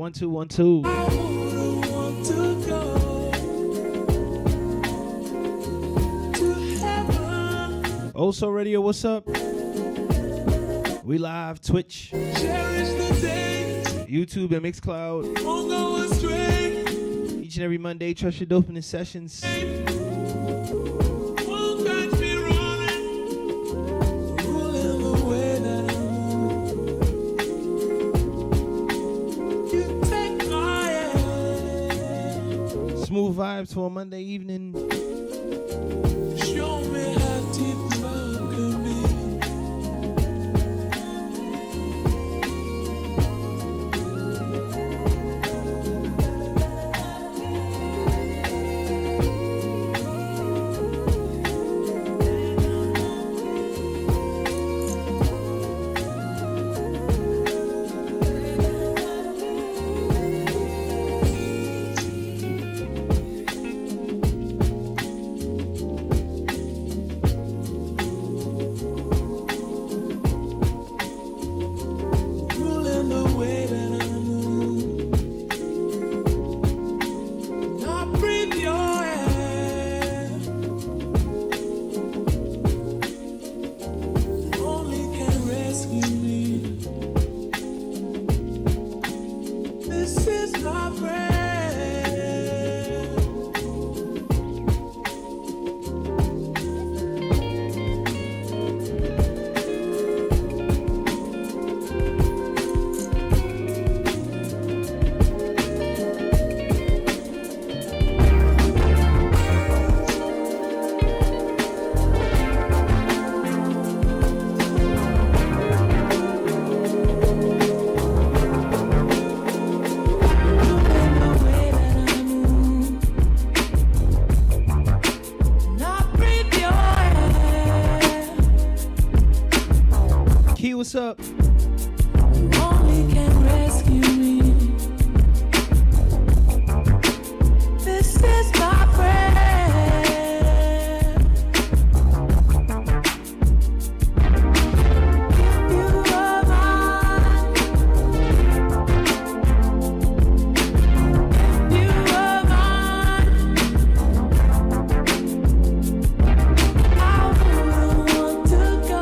1 2 1 2. Also Radio, what's up? We live Twitch, YouTube, and Mixcloud. Each and every Monday, trust your Dopeness Sessions. Smooth vibes for a Monday evening. Show me how deep love can be. What's up? You only can rescue me. This is my prayer. If you are mine, if you are mine, I wouldn't want to go.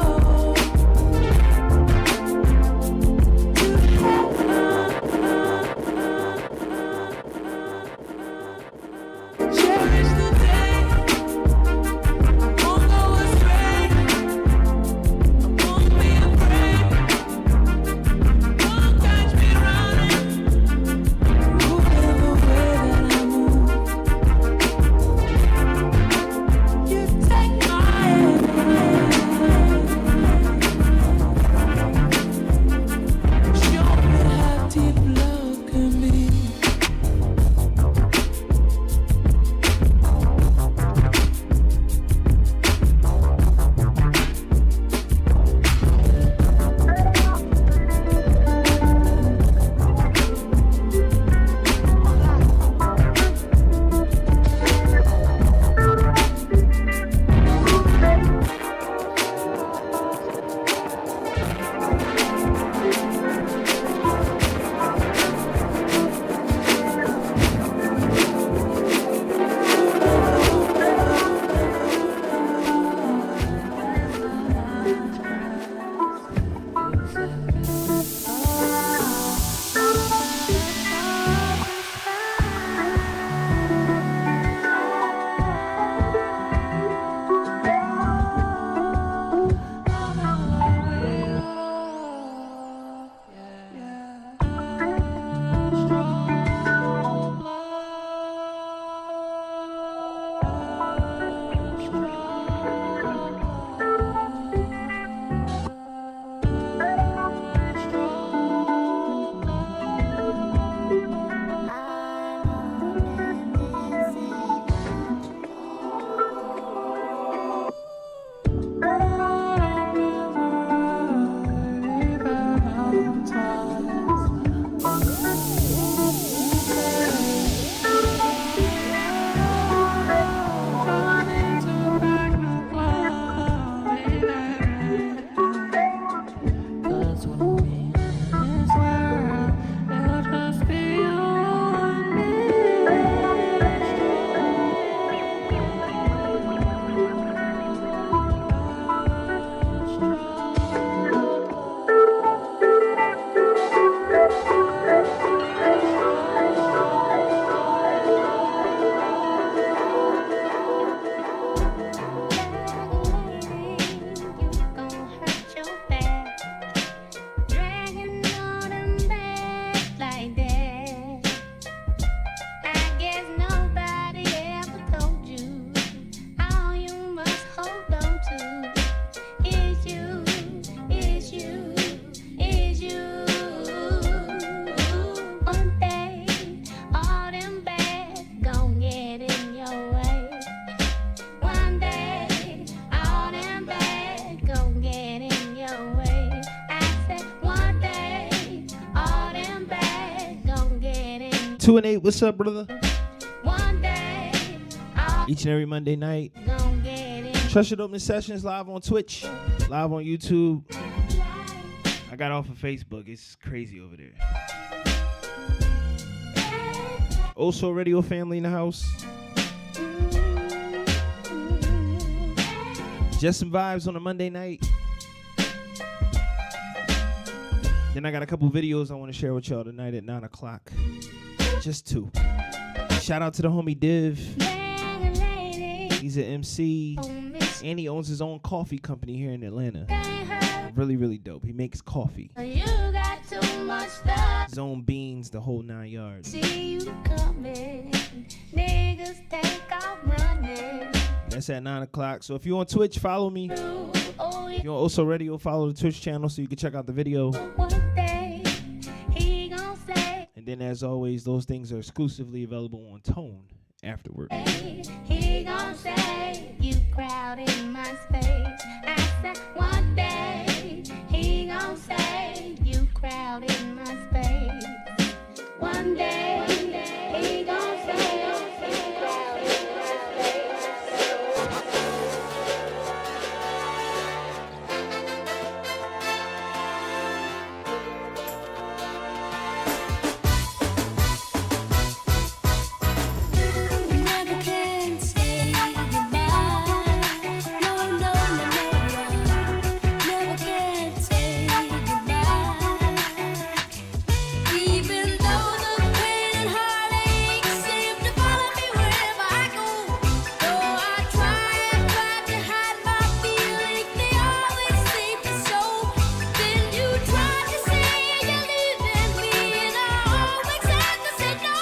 2 and 8, what's up, brother? One day, Each and every Monday night. gonna get it. Trust Your Dopeness Sessions live on Twitch, live on YouTube. I got off of Facebook. It's crazy over there. Also, radio family in the house. Just some vibes on a Monday night. Then I got a couple videos I want to share with y'all tonight at 9 o'clock. Just 2. Shout out to the homie Div. He's an MC. And he owns his own coffee company here in Atlanta. Really, really dope. He makes coffee. You got too much stuff. His own beans, the whole 9 yards. See you coming. Niggas take off running. That's at 9 o'clock. So if you're on Twitch, follow me. If you're on Also Radio, follow the Twitch channel so you can check out the video. One day, he gon' say, And then as always, those things are exclusively available on Tone afterward. he gon' say, you crowded my space. I said, one day, he gon' say, you crowded my space. One day, he gon' say, you crowded my space. Never can say goodbye. No, no, no, no. Never can say goodbye. Even though the pain and heartache seem to follow me wherever I go. Though I try to hide my feelings, they always seem to show. Then you try to say you're leaving me, and I always have to say no.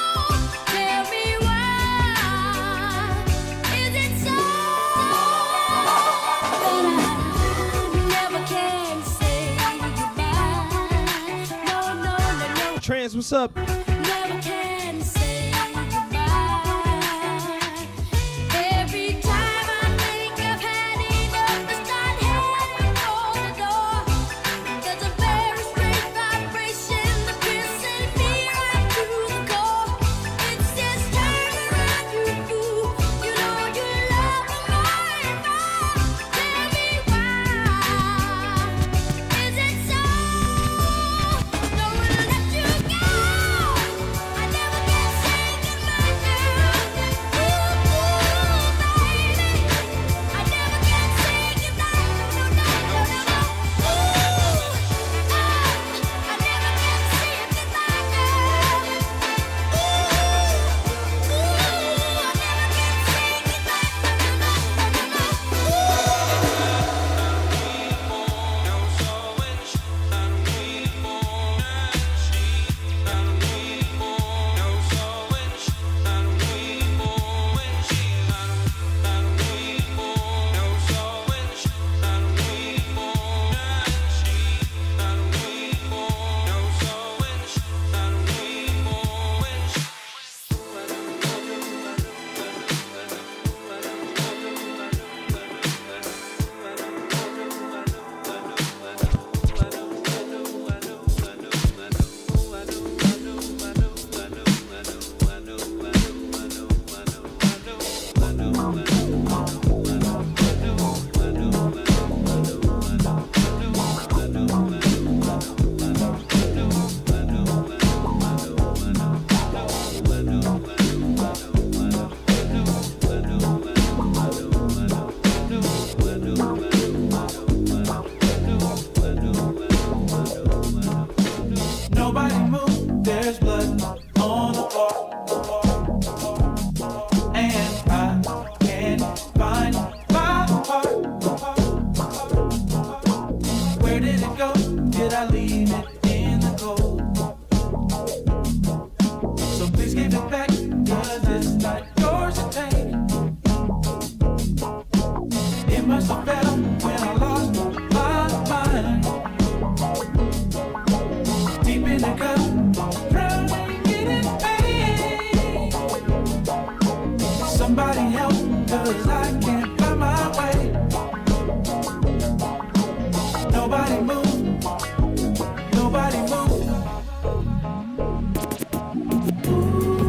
Tell me why is it so that I never can say goodbye? No, no, no, no. Trans, what's up? Never can say goodbye. Every time I think I've had enough, I start heading for the door. There's a very strange vibration, the piercing me right through the core. It says turn around, you fool. You know you love me more and more. Tell me why is it so? Don't let you go. I never can say goodbye, girl. Ooh, baby. I never can say goodbye. No, no, no, no, no. Ooh, I never can say goodbye, girl. Ooh, I never can say Nobody move, there's blood on the floor. And I can't find my heart. Where did it go? Did I leave it in the cold? So please give it back, 'cause it's not yours to take. It must have fell when I lost my mind. Deep in the cup, drowning in pain. Somebody help, 'cause I can't find my way. Nobody move, nobody move. Ooh.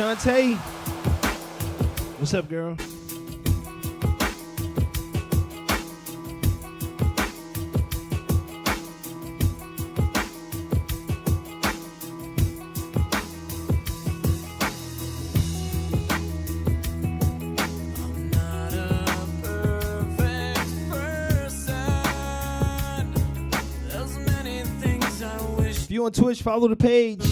Shantae. What's up, girl? If you on Twitch, follow the page.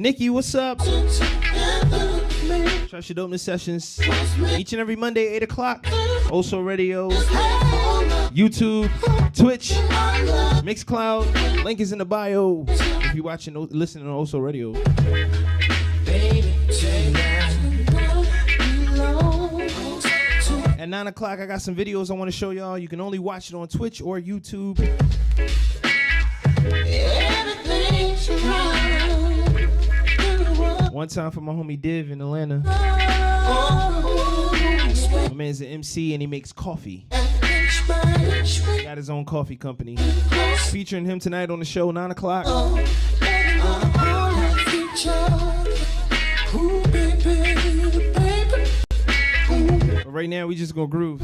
Nikki, what's up? Trust your Dopeness Sessions. Each and every Monday, 8 o'clock. Also radio, YouTube, Twitch, Mixcloud. Link is in the bio if you're watching, listening on Also Radio. At 9 o'clock, I got some videos I want to show y'all. You can only watch it on Twitch or YouTube. One time for my homie Div in Atlanta. My man's an MC and he makes coffee. He got his own coffee company. Featuring him tonight on the show, 9 o'clock. But right now, we just gonna groove.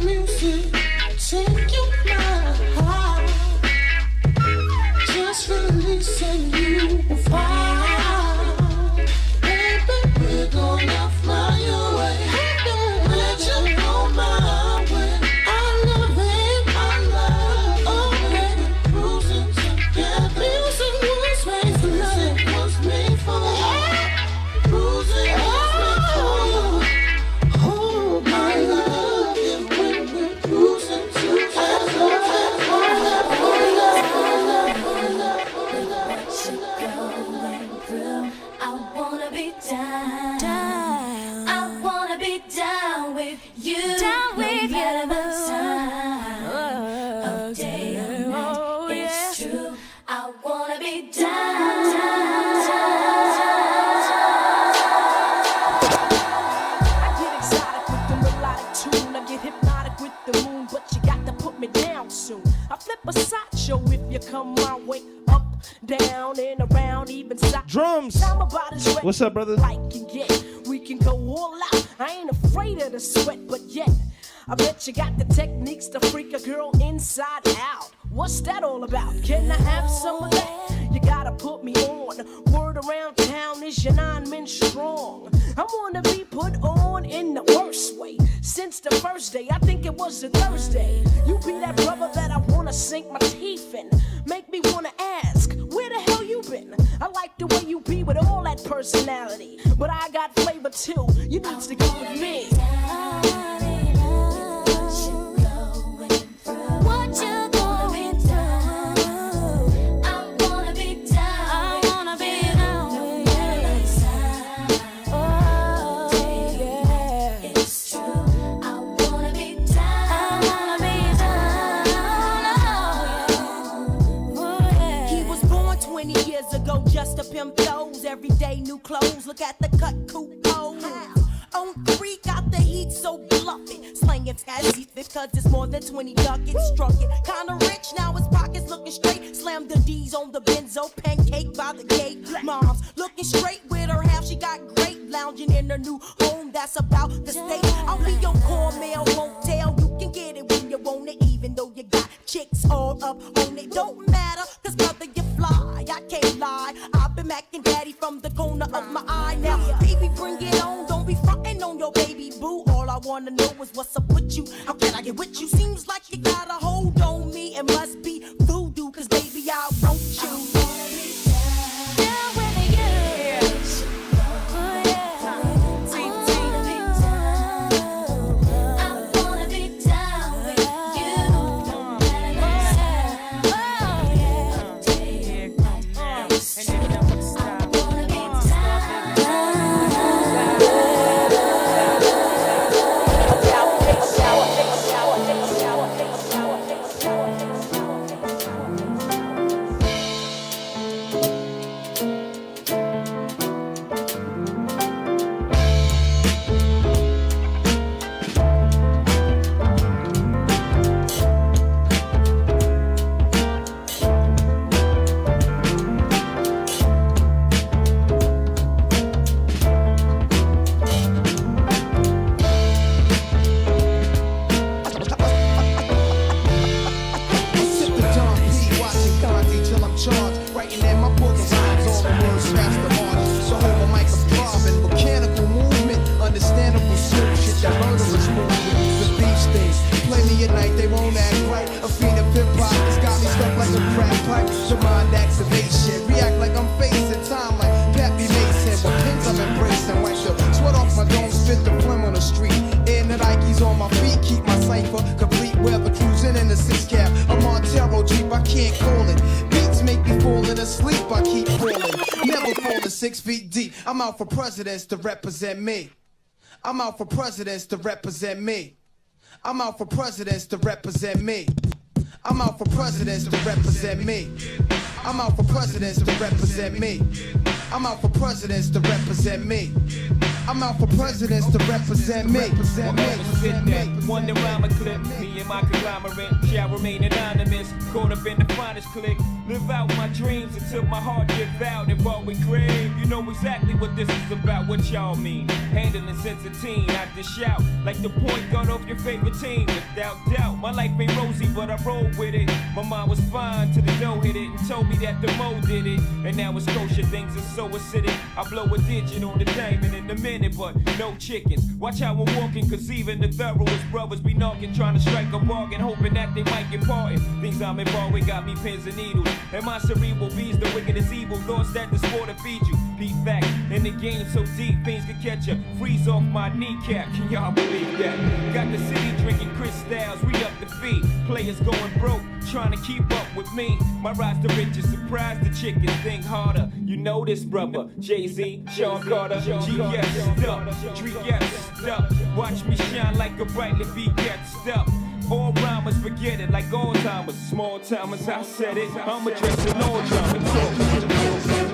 Just releasing you fire. Baby, we're gonna fly away. Let you go my way. I love it, I love. Oh, baby, cruising together. Music was made for love. Music was made for love. Cruising was made for love. Oh, I love you when we're cruising together. I wanna be down. I wanna be down with you. Down with no matter the time of day or night. It's true. I wanna be down. I get exotic with the melodic tune. I get hypnotic with the moon, but you got to put me down soon. I flip a sideshow if you come my way. Up, down, and around, even side. Drums. What's up, brother? Like you get, we can go all out. I ain't afraid of the sweat, but yet I bet you got the techniques to freak a girl inside out. What's that all about? Can I have some of that? You gotta put me on. Word around town is you're 9 men strong. I wanna be put on in the worst way. Since the first day, I think it was a Thursday. You be that brother that I wanna sink my teeth in. Make me wanna ask, where the hell you been? I like the way you be with all that personality. But I got flavor too, you need to go with me. What you going through? I wanna be down. I wanna be down with you. Oh, yeah. It's true. I wanna be down. I wanna be down. Oh, yeah. He was born 20 years ago just to pimp those. Every day new clothes, look at the cut coupons. On 3 got the heat so bluffy. Slanging fast because it's more than 20 ducats. Struck it kinda rich, now his pockets looking straight. Slam the D's on the benzo, pancake by the gate. Mom's looking straight with her half, she got great. Lounging in her new home, that's about the state. I'll be your core mail, won't tell. You can get it when you want it, even though you got chicks all up on it. Don't matter, cause brother you fly, I can't lie. I've been macking daddy from the corner of my eye. Now, baby, bring it on, don't be frontin' on your baby boo. All I wanna know is what's up with you. How can I get with you? Seems like you got a hold on me. It must be voodoo, cause baby, I want you. Down with you. Oh, yeah. I wanna be down with you. No matter the time. Oh, yeah. Day or night. It's true. I wanna be down. can't call it. Beats make me falling asleep, I keep falling. Never falling 6 feet deep. I'm out for presidents to represent me. I'm out for presidents to represent me. I'm out for presidents to represent me. I'm out for presidents to represent me. I'm out for presidents to represent me. I'm out for presidents to represent me. I'm out for presidents to represent me. Sitting there, one to rhyme a clip. Me and my conglomerate shall remain anonymous. Caught up in the finest clique. Live out my dreams until my heart gives out. If all we crave, you know exactly what this is about. What y'all mean? Handling sense of teen, I dish out like the point guard off your favorite team. Without doubt, my life ain't rosy, but I roll with it. My mind was fine till the dough hit it and told me that the mo did it. And now it's kosher, things are so acidic. I blow a digit on the diamond in a minute, but no chickens. Watch how I'm walking, cause even the thoroughest brothers be knocking, trying to strike a bargain, hoping that they might get parted. Things I'm involved with got me pins and needles. And my cerebral bees, the wickedest evil thoughts that the sport to feed you. Beat fact, in the game so deep, things could catch ya. Freeze off my kneecap, can y'all believe that? Got the city drinking crystals, we up the fee. Players going broke, trying to keep up with me. My rise to riches, surprise the chickens, think harder. You know this brother, Jay-Z, Sean Carter, GS stuff, Drees stuff. Watch me shine like a brightly V-Get stuff. All rhymers forget it like Alzheimer's. Small timers, I said it. I'm addressing all drummers.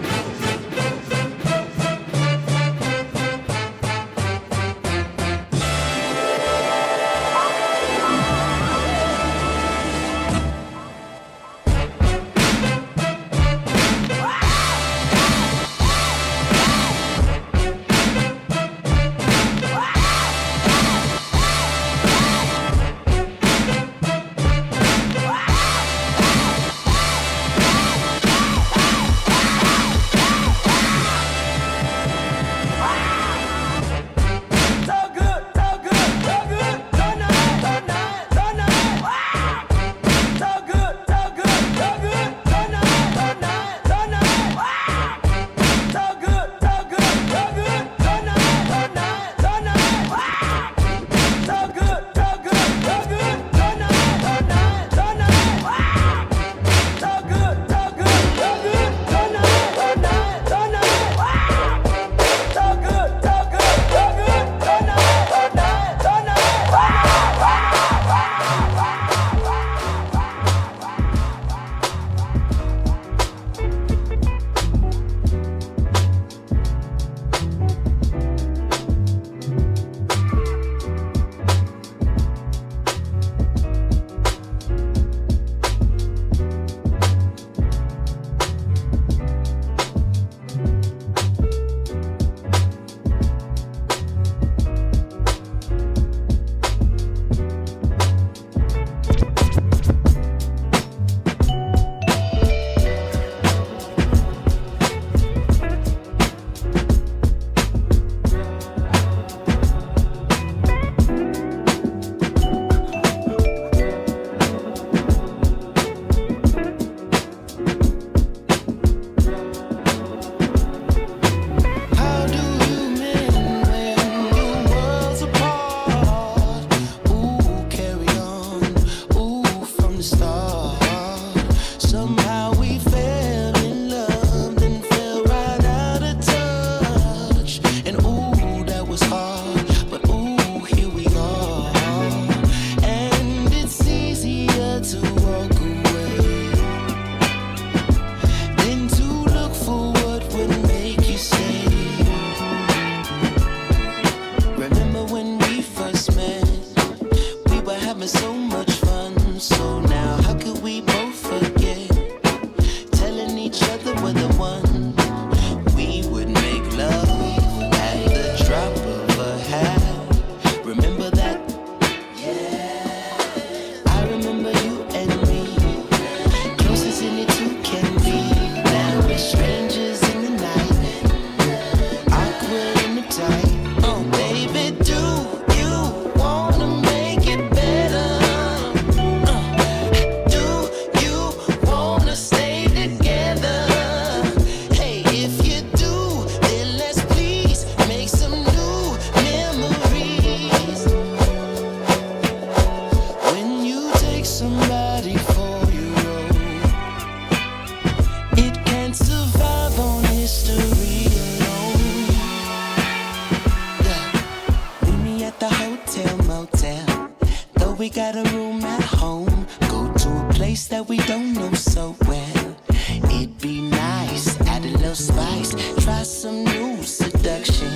we got a room at home. Go to a place that we don't know so well. It'd be nice, add a little spice, try some new seduction.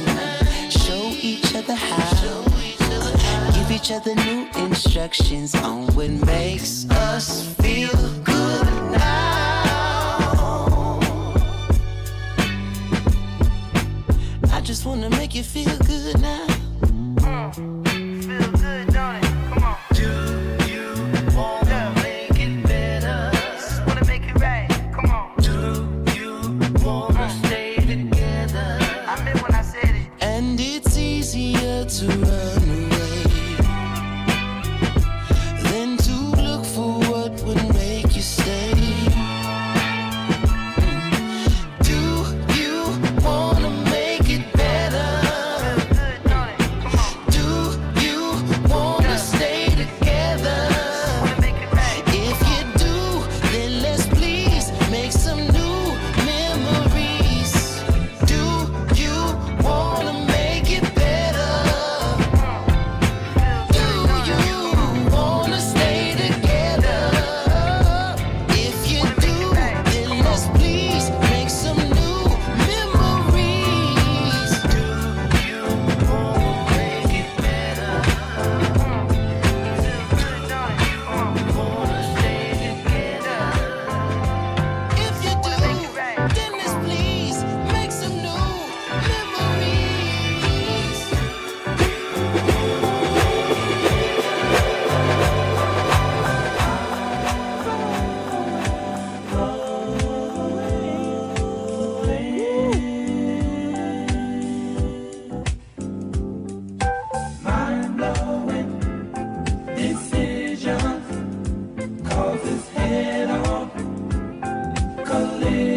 Show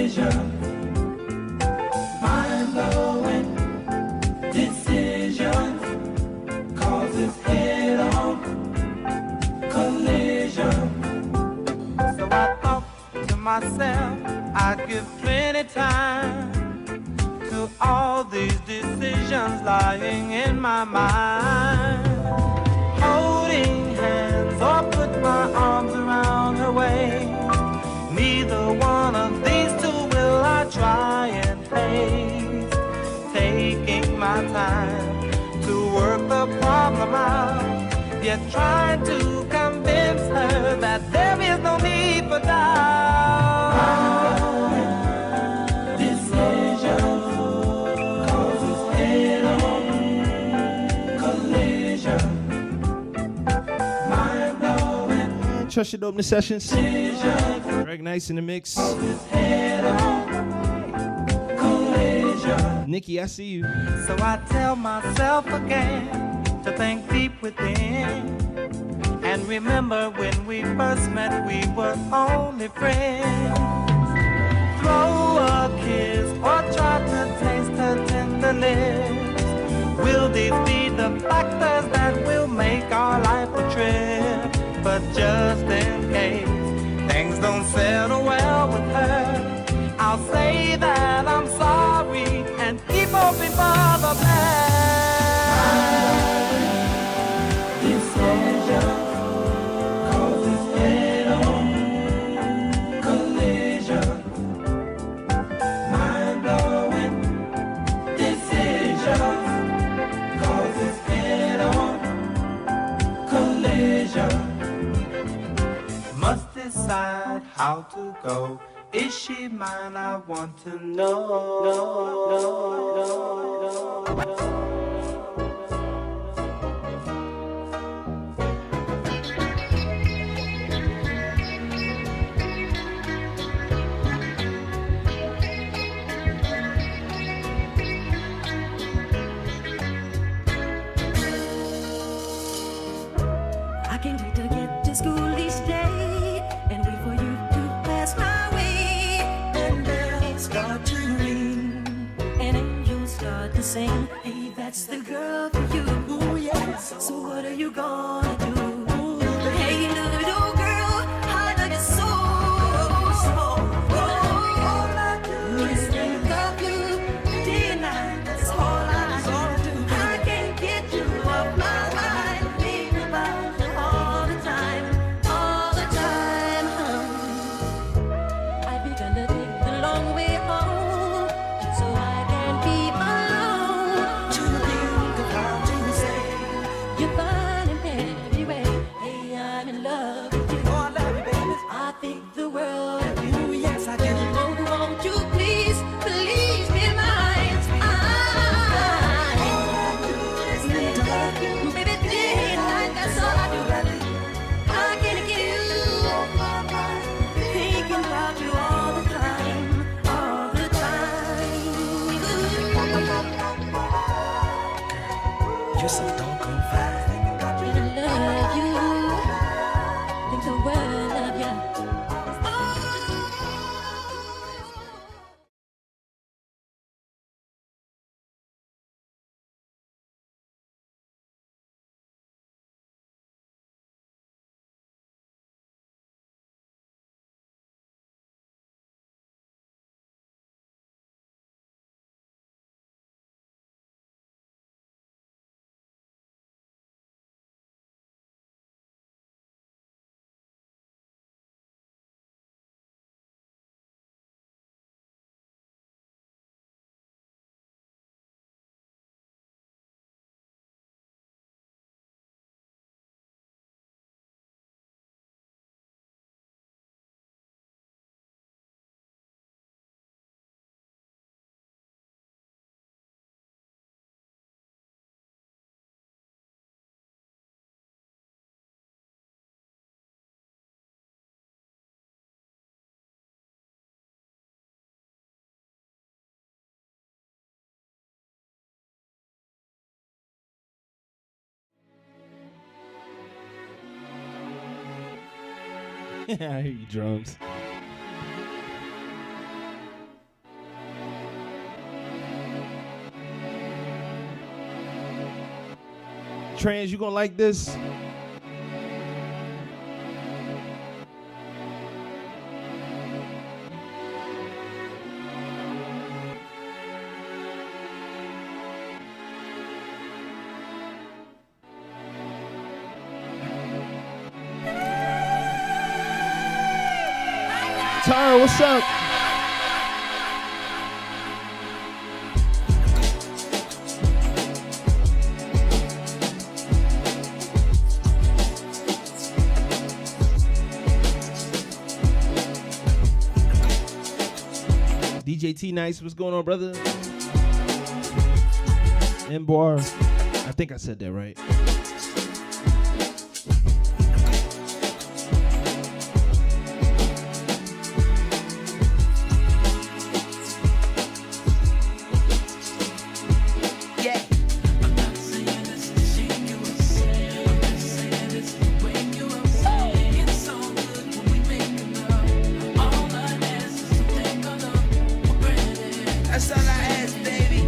collision, mind-blowing decisions, causes head-on collision. So I thought to myself, I'd give plenty time to all these decisions lying in my mind. Holding hands or put my arms around her waist. Neither one of these two will I try and taste. Taking my time to work the problem out, yet trying to convince her that there is no need for doubt. Decision causes head-on collision. Mind-blowing Trust your Dopeness Sessions. Greg Nice in the mix. collision. Nikki, I see you. So I tell myself again to think deep within. And remember when we first met, we were only friends. Throw a kiss or try to taste her tender lips. Will these be the factors that will make our life a trip? But just in case things don't settle well with her, I'll say that I'm sorry and keep hoping for the best. Decision causes head-on collision. Mind-blowing decisions causes head-on collision. Must decide how to go. Is she mine? I want to know. I can't wait to get to school each day and wait for you to pass my way. And bells start to ring and angels start to sing. Hey, that's the girl for you. Ooh, yes. So what are you gonna do? Hey, little girl, I love you so. All I do is think of you day and night. That's all I do. I can't get you off my mind. Think about you all the time, all the time. I've begun to take the long way home, so I can be alone. To think of how to say you're fine in every way. Hey, I'm in love with you. Oh, I love you, baby. I think the world of you. Yes, I do. Oh, won't you please, please be mine? All I do is think of you, baby, day and night. That's all I do. I can't get you off my mind. Thinking about you all the time, all the time. You're so doggone fine. And I love you. Think the world of you. I hear you, drums. Trans, you gonna like this? Tara, what's up? DJ T Nice, what's going on, brother? M-Bar, I think I said that right. That's all I ask, baby.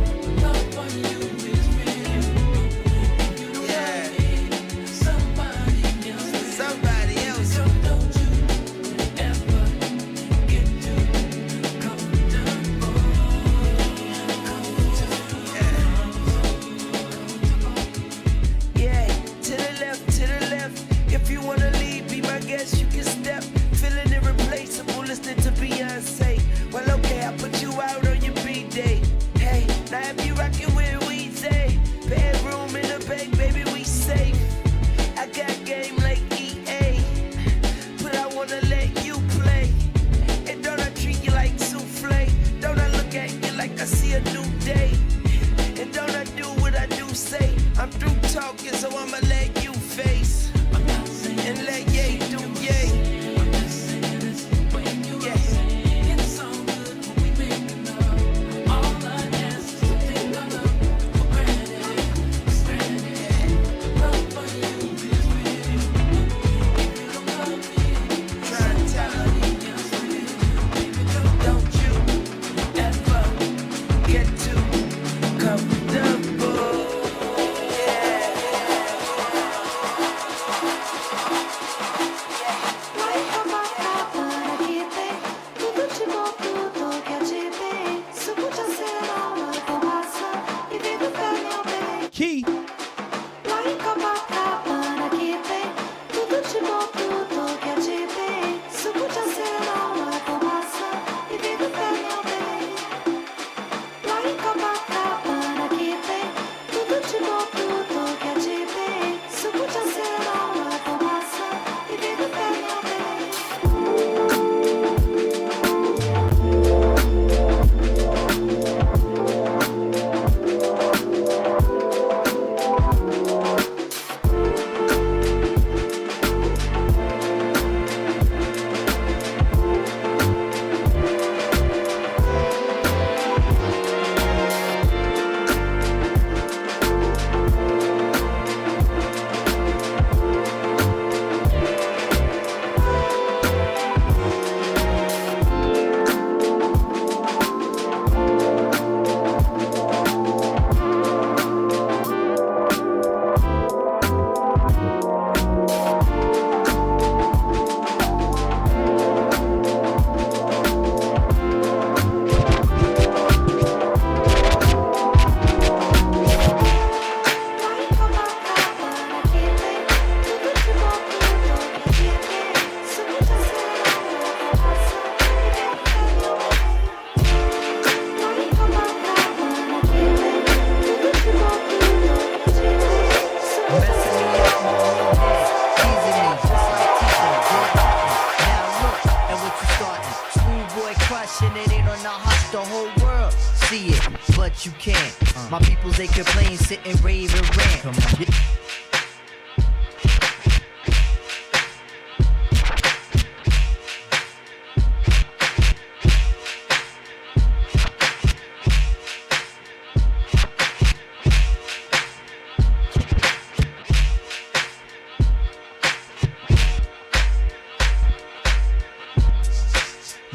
You can't. My peoples, they complain, sit and rave and rant. Come on.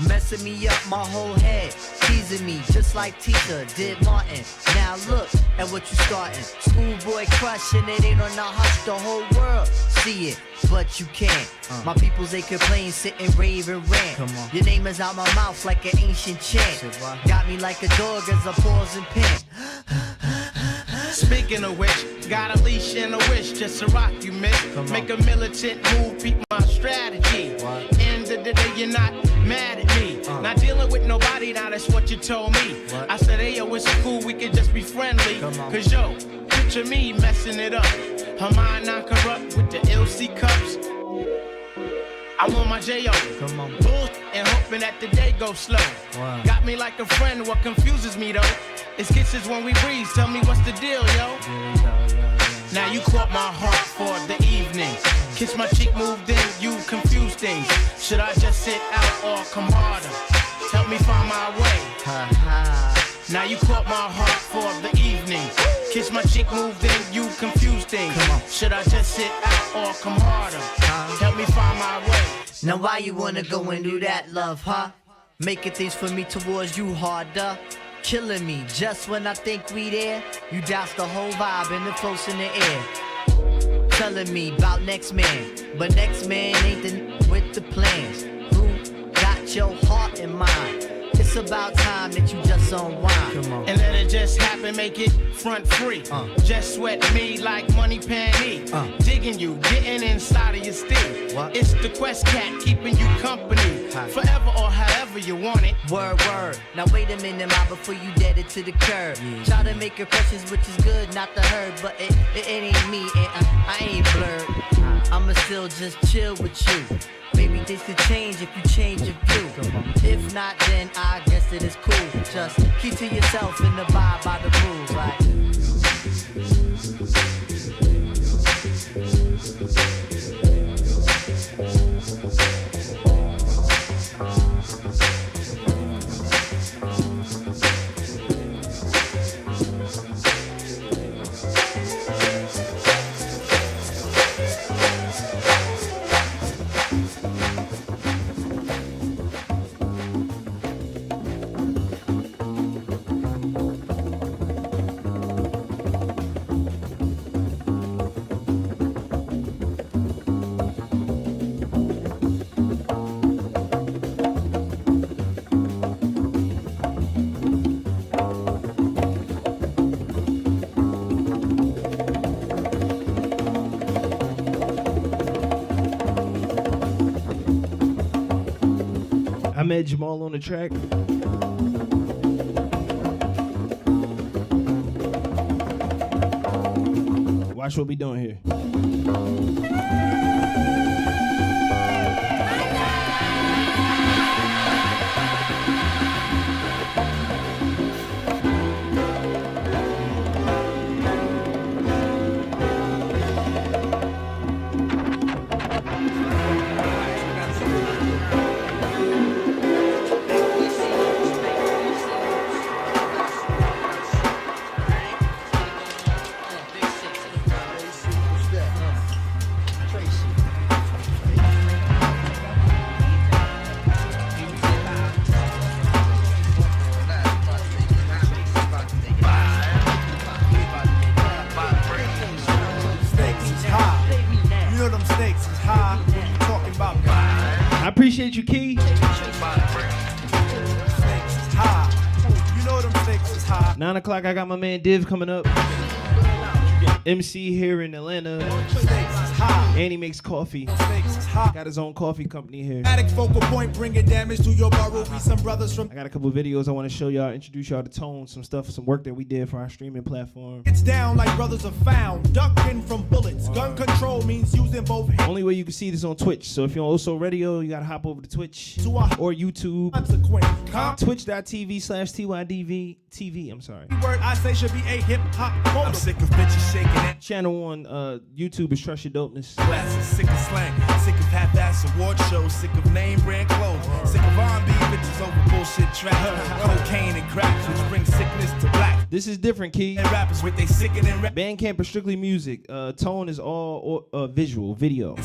Messing me up my whole head. teasing me just like Tita did Martin. Now look at what you starting. Schoolboy crush and it ain't on the hush. The whole world see it, but you can't. My peoples, they complain, sit and rave and rant. Come on. Your name is out my mouth like an ancient chant. Got me like a dog as I pause and pant. Speaking of which, got a leash and a wish just to rock you, miss. Make a militant move, peep my strategy. End of the day, you're not mad at me. Not dealing with nobody, now that's what you told me. I said, hey, yo, it's cool, we can just be friendly. Cause yo, picture me messing it up. Her mind not corrupt with the LC cups. I'm on my J.O. Bull and hoping that the day goes slow. Got me like a friend, what confuses me though? It's kisses when we breathe, tell me what's the deal, yo? Now you caught my heart for the evening. Kiss my cheek, moved in, you confuse things. Should I just sit out or come harder? Help me find my way. Now you caught my heart for the evening. Kiss my cheek, moved in, you confuse things. Should I just sit out or come harder? Help me find my way. Now why you wanna go and do that, love, huh? Making things for me towards you harder. Killing me just when I think we there. You douse the whole vibe and the floats in the air. Telling me about next man, but next man ain't the with the plans. Who got your heart in mind? It's about time that you just unwind. And let it just happen, make it front free. Just sweat me like money panty. Digging you, getting inside of your steel. It's the Quest Cat keeping you company. Forever or however you want it. Word, word. Now wait a minute, ma, before you dead it to the curb. Try to make impressions, which is good, not the herd. But it ain't me, and I ain't blurred. I'ma still just chill with you. Maybe things could change if you change your view. If not, then I guess it is cool. Just keep to yourself and abide by the rules, right? I met Jamal on the track. Watch what we doing here. I appreciate you, Key. 9 o'clock, I got my man Div coming up. MC here in Atlanta. And he makes coffee. Got his own coffee company here. Addict focal point, bringing damage to your borough. Be some brothers from. I got a couple of videos I want to show y'all, introduce y'all to Tone, some stuff, some work that we did for our streaming platform. It's down like brothers are found, ducking from bullets. Gun control means using both hands. Only way you can see this on Twitch. So if you're on Oso Radio, you gotta hop over to Twitch or YouTube. Twitch.tv/TYDV TV. I'm sorry. Word I say should be a hip hop. I'm sick of bitches shaking it. Channel on YouTube is Trust Your Dopeness. Glasses, sick of slang, sick of half-ass award shows, sick of name brand clothes, sick of R&B bitches over bullshit tracks, cocaine and crack, which brings sickness to black. This is different, Key. And rappers with they sickening rap. Bandcamp is strictly music. Tone is all visual, video.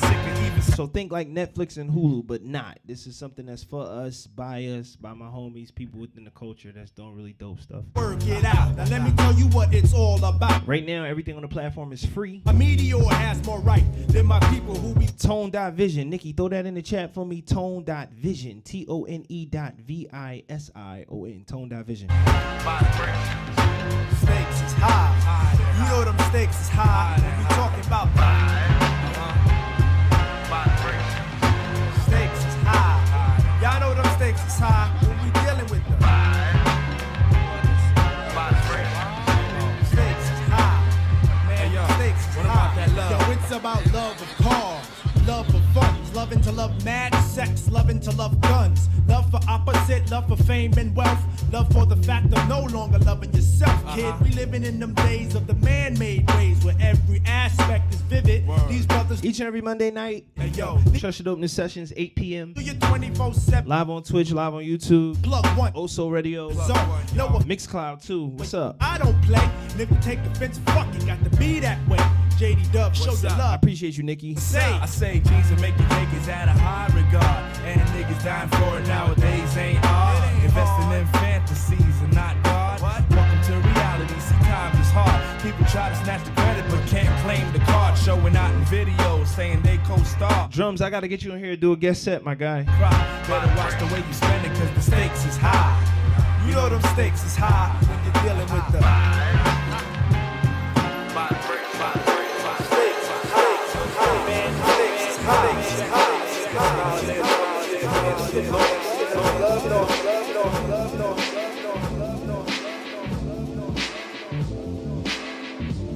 So think like Netflix and Hulu, but not. This is something that's for us, by my homies, people within the culture that's doing really dope stuff. Work it out. Now let me tell you what it's all about. Right now, everything on the platform is free. A meteor has more right than my people who be Tone.vision. Nikki, throw that in the chat for me. Tone.vision. TONE.VISION. Tone.vision. Stakes is high. You know them stakes is high. We talking about stakes is high. Y'all know them stakes is high when we dealing with them. Stakes is high. Man, stakes is high. Yo, it's about love of cars, love for funds, loving to love mad sex, loving to love guns, love for opposite, love for fame and wealth, love for the fact of no longer loving yourself, kid. We living in them days of the man-made ways where every aspect is vivid. These brothers each and every Monday night. Hey, yo, Trust Your Dopeness Sessions, 8 p.m. do your 24/7 Live on Twitch, live on YouTube. plug one. Oso Radio. So, know what? Mixcloud too. What's up? I don't play, and if you take offense, fuck it, got to be that way. JD Dub, show your I love. appreciate you, Nikki. Say, I say Jesus make you take is at a high regard. And niggas dying for it nowadays ain't odd. Investing in fantasies and not God. Welcome to reality, see times is hard. People try to snatch the credit but can't claim the card. Showing out in videos saying they co-star. Drums, I gotta get you in here to do a guest set, my guy. Cry. Better watch the way you spend it cause the stakes is high. you know them stakes is high when you're dealing with the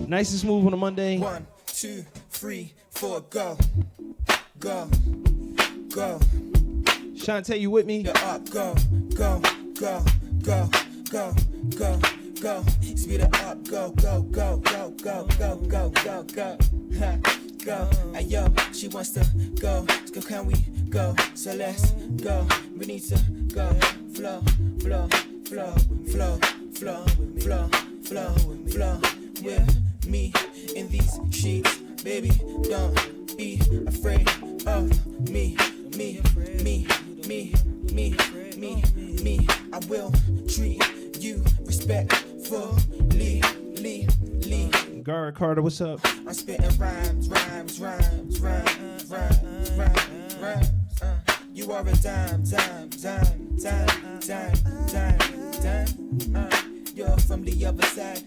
Nice and smooth on a Monday. 1, 2, 3, 4, go, go, go. Shantae, you with me? You're up, go, go, go, go, go, go, go. Speed it up, go, go, go, go, go, go, go, go, go. Ha, go. Hey yo, she wants to go. So can we go? So let's go. We need to go. Flow, flow, flow, flow, flow, flow, flow, flow. With me in these sheets, baby. Don't be afraid of me, me, me, me, me, me, me. I will treat you respectfully, Lee. Gara Carter, what's up? I'm spitting rhymes. You are a dime. You're from the other side.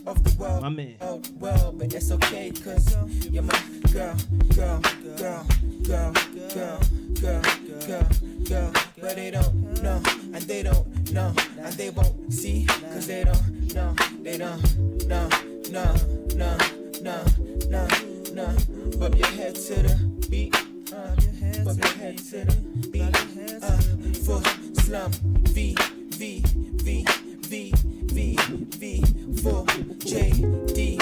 Of the world, My man. Well, but it's okay, cause you're my girl. But they don't know, and they don't know, and they won't see, cause they don't know. Bump your head to the beat, bump your head to the beat, for slum, V, for J, D,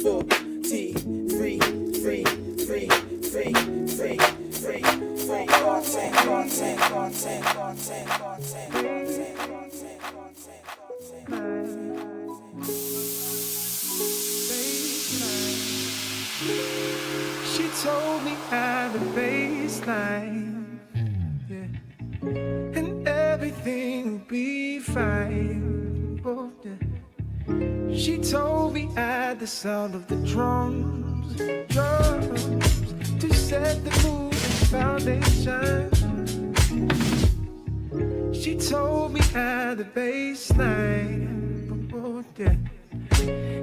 for T, free, She told me at the baseline, yeah, and everything will be fine. Oh, yeah. She told me at the sound of the drums, to set the mood and foundation. She told me at the baseline, oh, yeah,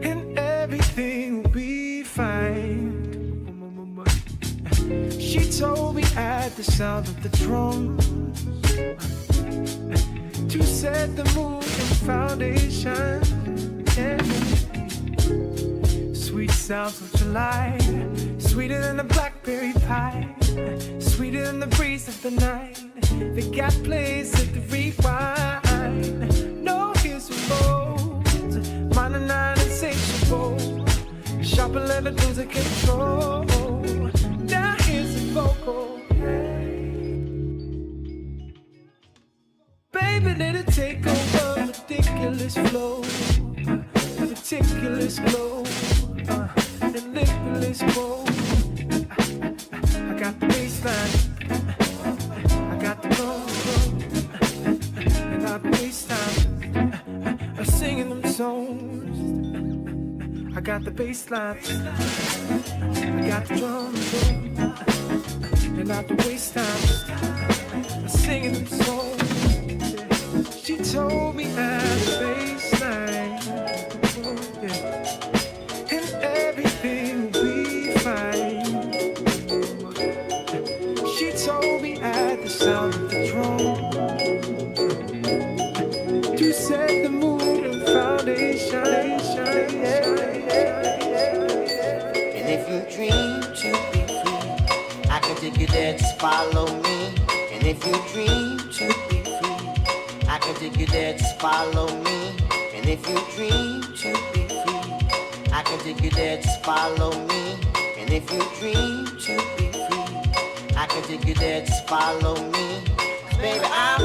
and everything will be fine. She told me at the sound of the drums, to set the mood and foundation. Yeah. Sweet sounds of July, sweeter than a blackberry pie, sweeter than the breeze of the night. They got plays at the rewind. No, here's a rose, minor 9 insatiable, sharper leather losing control. Now here's a vocal. ridiculous flow, a meticulous glow, and limitless flow. I got the baseline, I got the flow, and I waste time singing them songs. I got the baseline, I got the drums, and not to waste time singing them songs. She told me at the baseline, and everything will be fine. She told me at the sound of the drum to set the mood and foundation. And if you dream to be free, I can take you there, just follow me. And if you dream to be free, I can take you there, just follow me. And if you dream to be free, I can take you there, just follow me. And if you dream to be free, I can take you there, just follow me. 'Cause baby, I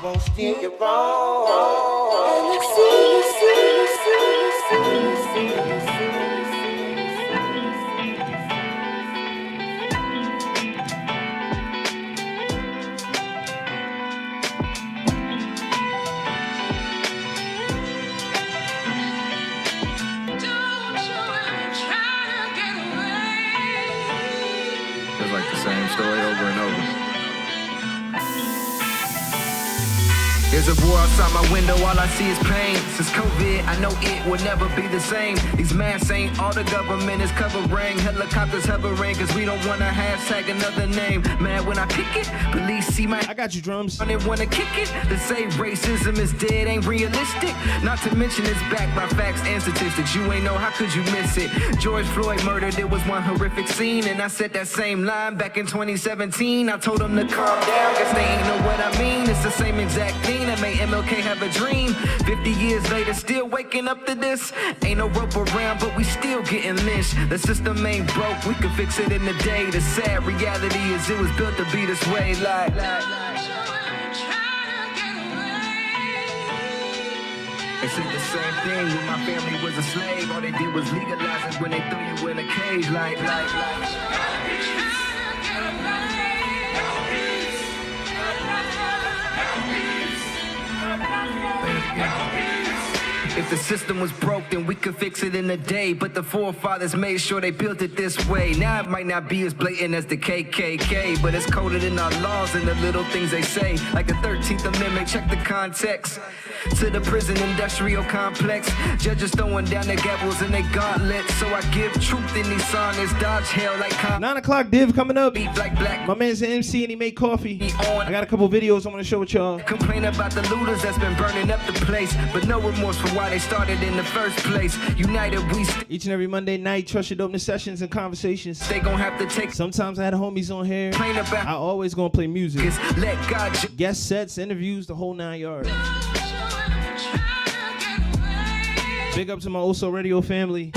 won't steer you wrong. And It's like the same story over and over. There's a war outside my window, all I see is pain. Since COVID, I know it will never be the same. These masks ain't all the government is covering. Helicopters hovering, cause we don't wanna hashtag another name. Man, when I pick it, police see my... I got you, drums. They wanna kick it, to say racism is dead ain't realistic. Not to mention it's backed by facts and statistics. You ain't know, how could you miss it? George Floyd murdered, it was one horrific scene. And I said that same line back in 2017. I told them to calm down, guess they ain't know what I mean. It's the same exact thing that made MLK have a dream. 50 years later, still waking up to this. Ain't no rope around, but we still getting lynched. The system ain't broke, we can fix it in a day. The sad reality is it was built to be this way. Like they said the same thing when my family was a slave. All they did was legalize it when they threw you in a cage. Like. If the system was broke, then we could fix it in a day. But the forefathers made sure they built it this way. Now it might not be as blatant as the KKK, but it's coded in our laws and the little things they say. Like the 13th Amendment, check the context. To the prison industrial complex, judges throwing down their gavels and their gauntlets. So I give truth in these songs, dodge hell like 9 o'clock div coming up. Like black. My man's an MC and he make coffee. I got a couple videos I want to show with y'all. Complain about the looters that's been burning up the place, but no remorse for why they started in the first place. United we each and every Monday night, trust your Dopeness Sessions and Conversations. They gon' have to take. Sometimes I had homies on here. I always gonna play music. Let God guest sets, interviews, the whole 9 yards. Big up to my Oso Radio family.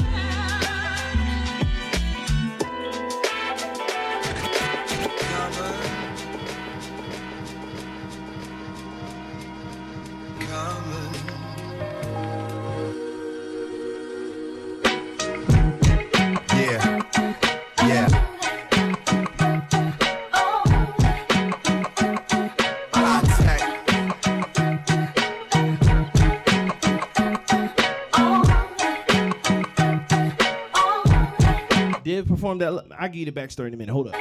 Perform that. I'll give you the backstory in a minute. Hold up.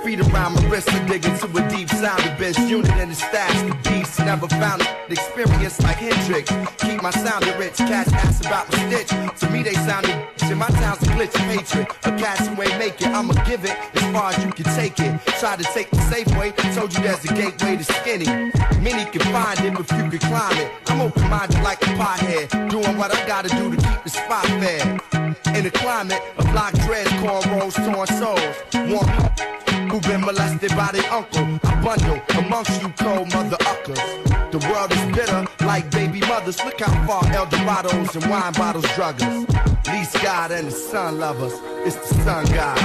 Feet around my wrist and dig into a deep sounding bitch. Unit in the stats, the beast. Never found an experience like Hendrix. Keep my sounding rich. Cats ask about my stitch. To me, they sounded in my town's a glitch of hatred. But cats who ain't make it, I'ma give it as far as you can take it. Try to take the safe way. Told you there's a gateway to skinny. Many can find it, but few can climb it. I'm open minded like a pothead. Doing what I gotta do to keep the spot fed. In the climate of block dreads, cornrows, torn souls. One who been molested by their uncle. I bundle amongst you cold mother uckers. The world is bitter like baby mothers. Look how far El Dorados and wine bottles drug us. Least God and the sun love us. It's the sun God.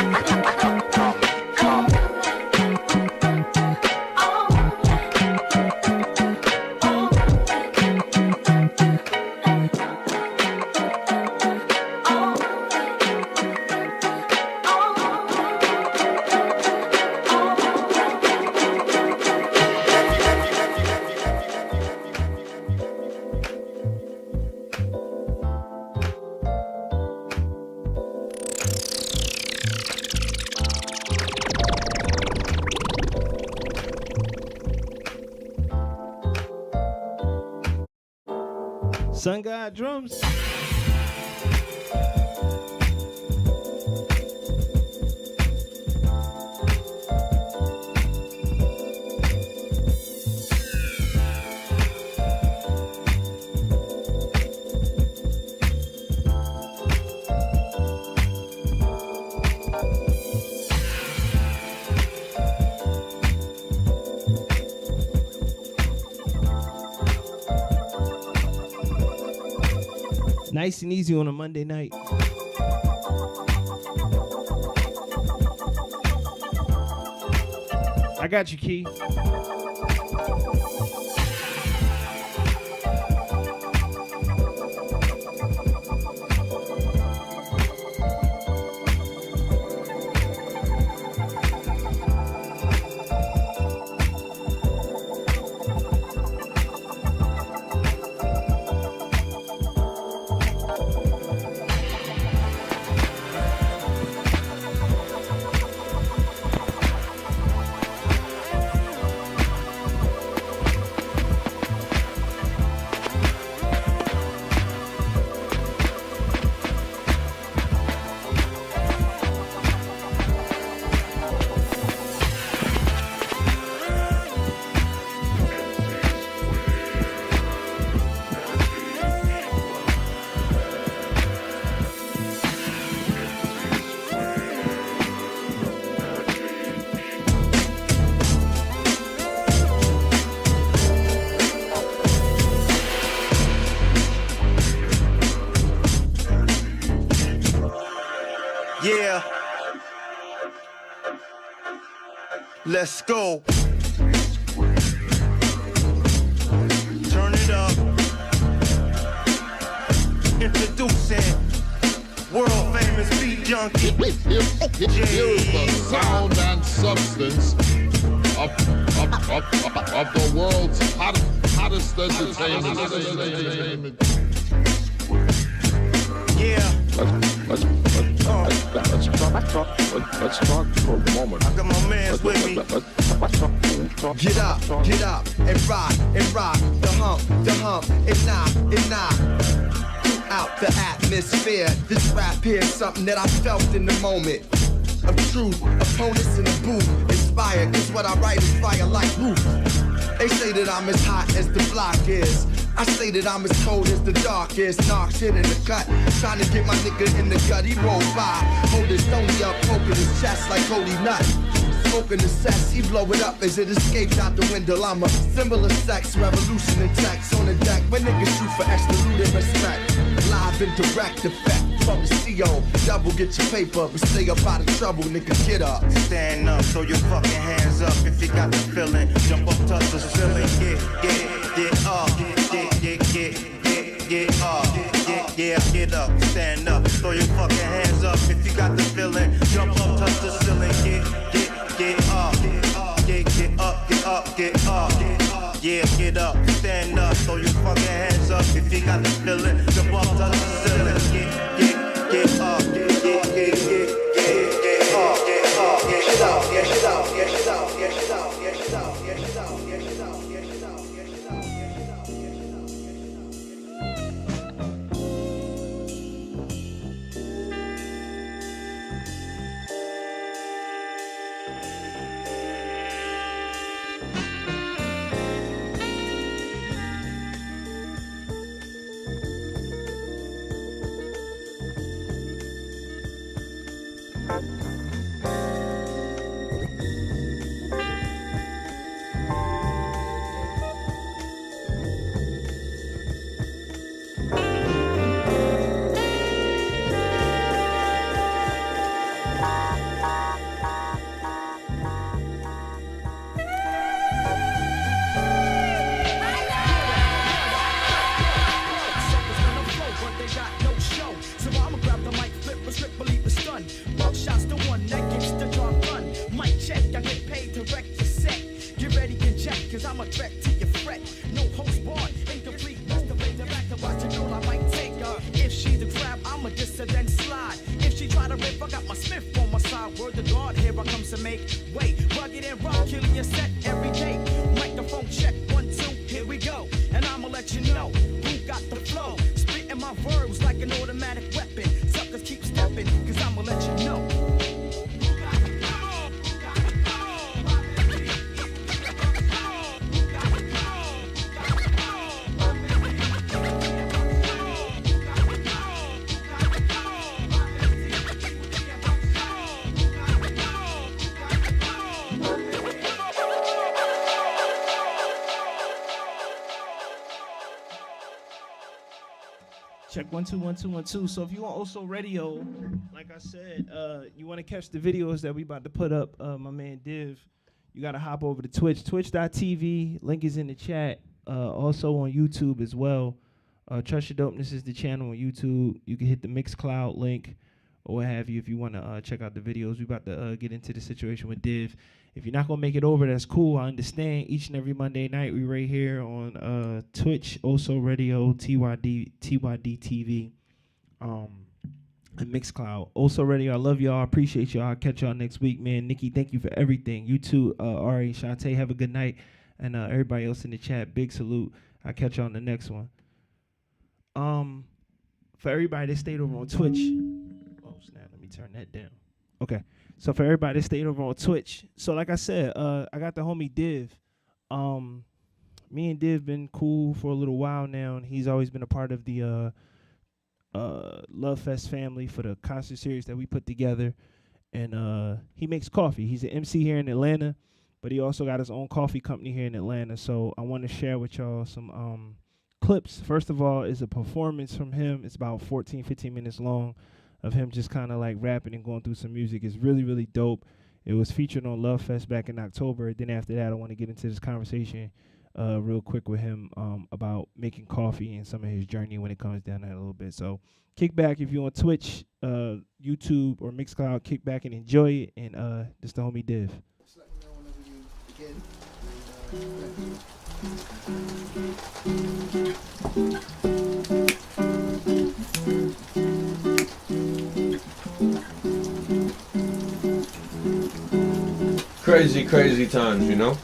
Sun God drums. Nice and easy on a Monday night. I got you, Key. Yeah. Let's go. Turn it up. Introducing world famous beat junkie. Here's the sound and substance of the world's hottest entertainment. Yeah. Let's talk for a moment. I got my mans with me. Get up, and rock, the hump, and knock. Out the atmosphere. This rap here's something that I felt in the moment of truth. Opponents in the booth, inspired, cause what I write is fire like roof. They say that I'm as hot as the block is. I say that I'm as cold as the dark is. Knocks hit in the cut, trying to get my nigga in the gut. He rolled by, hold his stony up, poking his chest like Cody Nut. Smoking the sex, he blow it up as it escaped out the window. I'm a symbol of sex, revolution and text on the deck. When niggas shoot for extra loot and respect. Live and direct effect from the CO. Double get your paper, but stay up out of trouble, nigga, get up. Stand up, throw your fucking hands up if you got the feeling. Jump up, touch the ceiling, get up, get up, get up, stand up, throw your fucking hands up if you got the feeling. Jump up, touch the ceiling, get up, get up. Yeah, get up, stand up, throw your fucking hands up if you got the feeling. Jump up, touch the ceiling, get up, Cause I'm a threat to your fret. No host bar, incomplete. Masturbator back to watch a girl, I might take her. If she's a crab, I'm a dissident slide. If she try to rip, I got my Smith on my side. Word to God, here I come to make way. Rugged and rough, killing your set every day. Microphone check, 1, 2, here we go. And I'ma let you know who got the flow. like an automatic weapon. Suckers keep stepping, cause I'ma let you know. Check 1 2 1 2 1 2. So if you want also radio, like I said, you want to catch the videos that we about to put up, my man Div, you gotta hop over to Twitch, twitch.tv. Link is in the chat. Also on YouTube as well. Trust Your Dopeness is the channel on YouTube. You can hit the Mixcloud link or what have you if you want to check out the videos. We about to get into the situation with Div. If you're not gonna make it over, that's cool. I understand. Each and every Monday night, we right here on Twitch, also Radio, TYD TV, and Mixcloud. Also Radio, I love y'all. I appreciate y'all. I'll catch y'all next week, man. Nikki, thank you for everything. You too, Ari, Shantae, have a good night, and everybody else in the chat, big salute. I'll catch y'all on the next one. For everybody that stayed over on Twitch, oh snap, let me turn that down. Okay. So for everybody that stayed over on Twitch, so like I said, I got the homie Div. Me and Div been cool for a little while now, and he's always been a part of the Love Fest family for the concert series that we put together. And he makes coffee. He's an MC here in Atlanta, but he also got his own coffee company here in Atlanta. So I want to share with y'all some clips. First of all, is a performance from him. It's about 14, 15 minutes long, of him just kind of like rapping and going through some music. It's really, really dope. It was featured on Love Fest back in October. Then after that, I want to get into this conversation real quick with him about making coffee and some of his journey when it comes down to that a little bit. So kick back if you're on Twitch, YouTube, or Mixcloud. Kick back and enjoy it. And this is the homie Div. Just let me know whenever you begin. Crazy times, you know?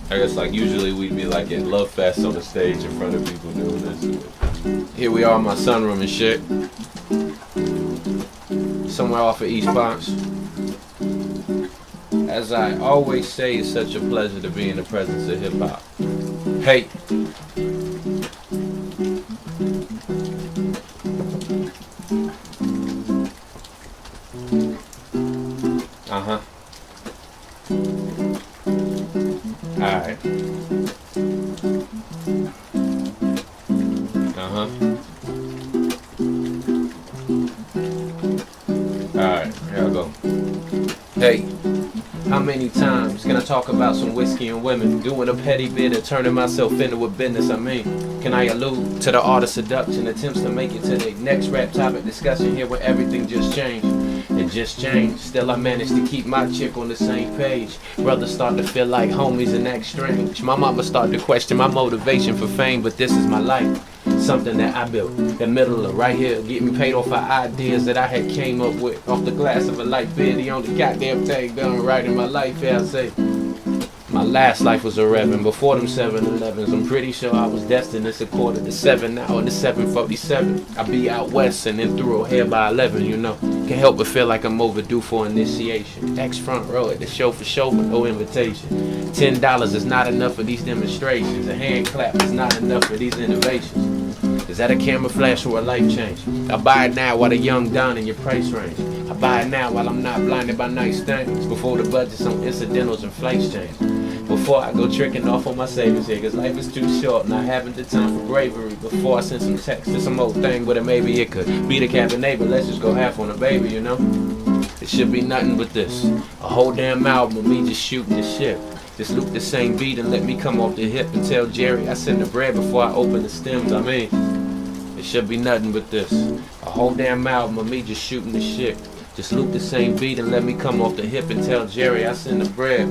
I guess like usually we'd be like at Love Fest on the stage in front of people doing this. Here we are in my sunroom and shit. Somewhere off of East Ponce. As I always say, it's such a pleasure to be in the presence of hip hop. Hey. Uh-huh. Alright. Uh-huh. Alright, here I go. Hey, how many times can I talk about some whiskey and women? Doing a petty bit of turning myself into a business, I mean. Can I allude to the art of seduction? Attempts to make it to the next rap topic discussion here where everything just changed. It just changed. Still I managed to keep my chick on the same page. Brothers start to feel like homies and act strange. My mama started to question my motivation for fame, but this is my life. Something that I built, the middle of right here, getting paid off for ideas that I had came up with. Off the glass of a light beer, the only goddamn thing done right in my life, yeah, I say. My last life was a revving before them 7-Elevens. I'm pretty sure I was destined. It's 7:45 now and it's 7:47. I be out west and then through here by 11, you know. Can't help but feel like I'm overdue for initiation. X front row at the show for show with no invitation. $10 is not enough for these demonstrations. A hand clap is not enough for these innovations. Is that a camera flash or a life change? I buy it now while the young down in your price range. I buy it now while I'm not blinded by nice things. Before the budget's on incidentals and flights change. Before I go tricking off on my savings here, cause life is too short and I haven't the time for bravery. Before I send some text to some old thing, but maybe it could be the Cabernet, but let's just go half on a baby, you know? It should be nothing but this. A whole damn album of me just shooting the shit. Just loop the same beat and let me come off the hip and tell Jerry I send the bread before I open the stems, I mean. It should be nothing but this. A whole damn album of me just shooting the shit. Just loop the same beat and let me come off the hip and tell Jerry I send the bread.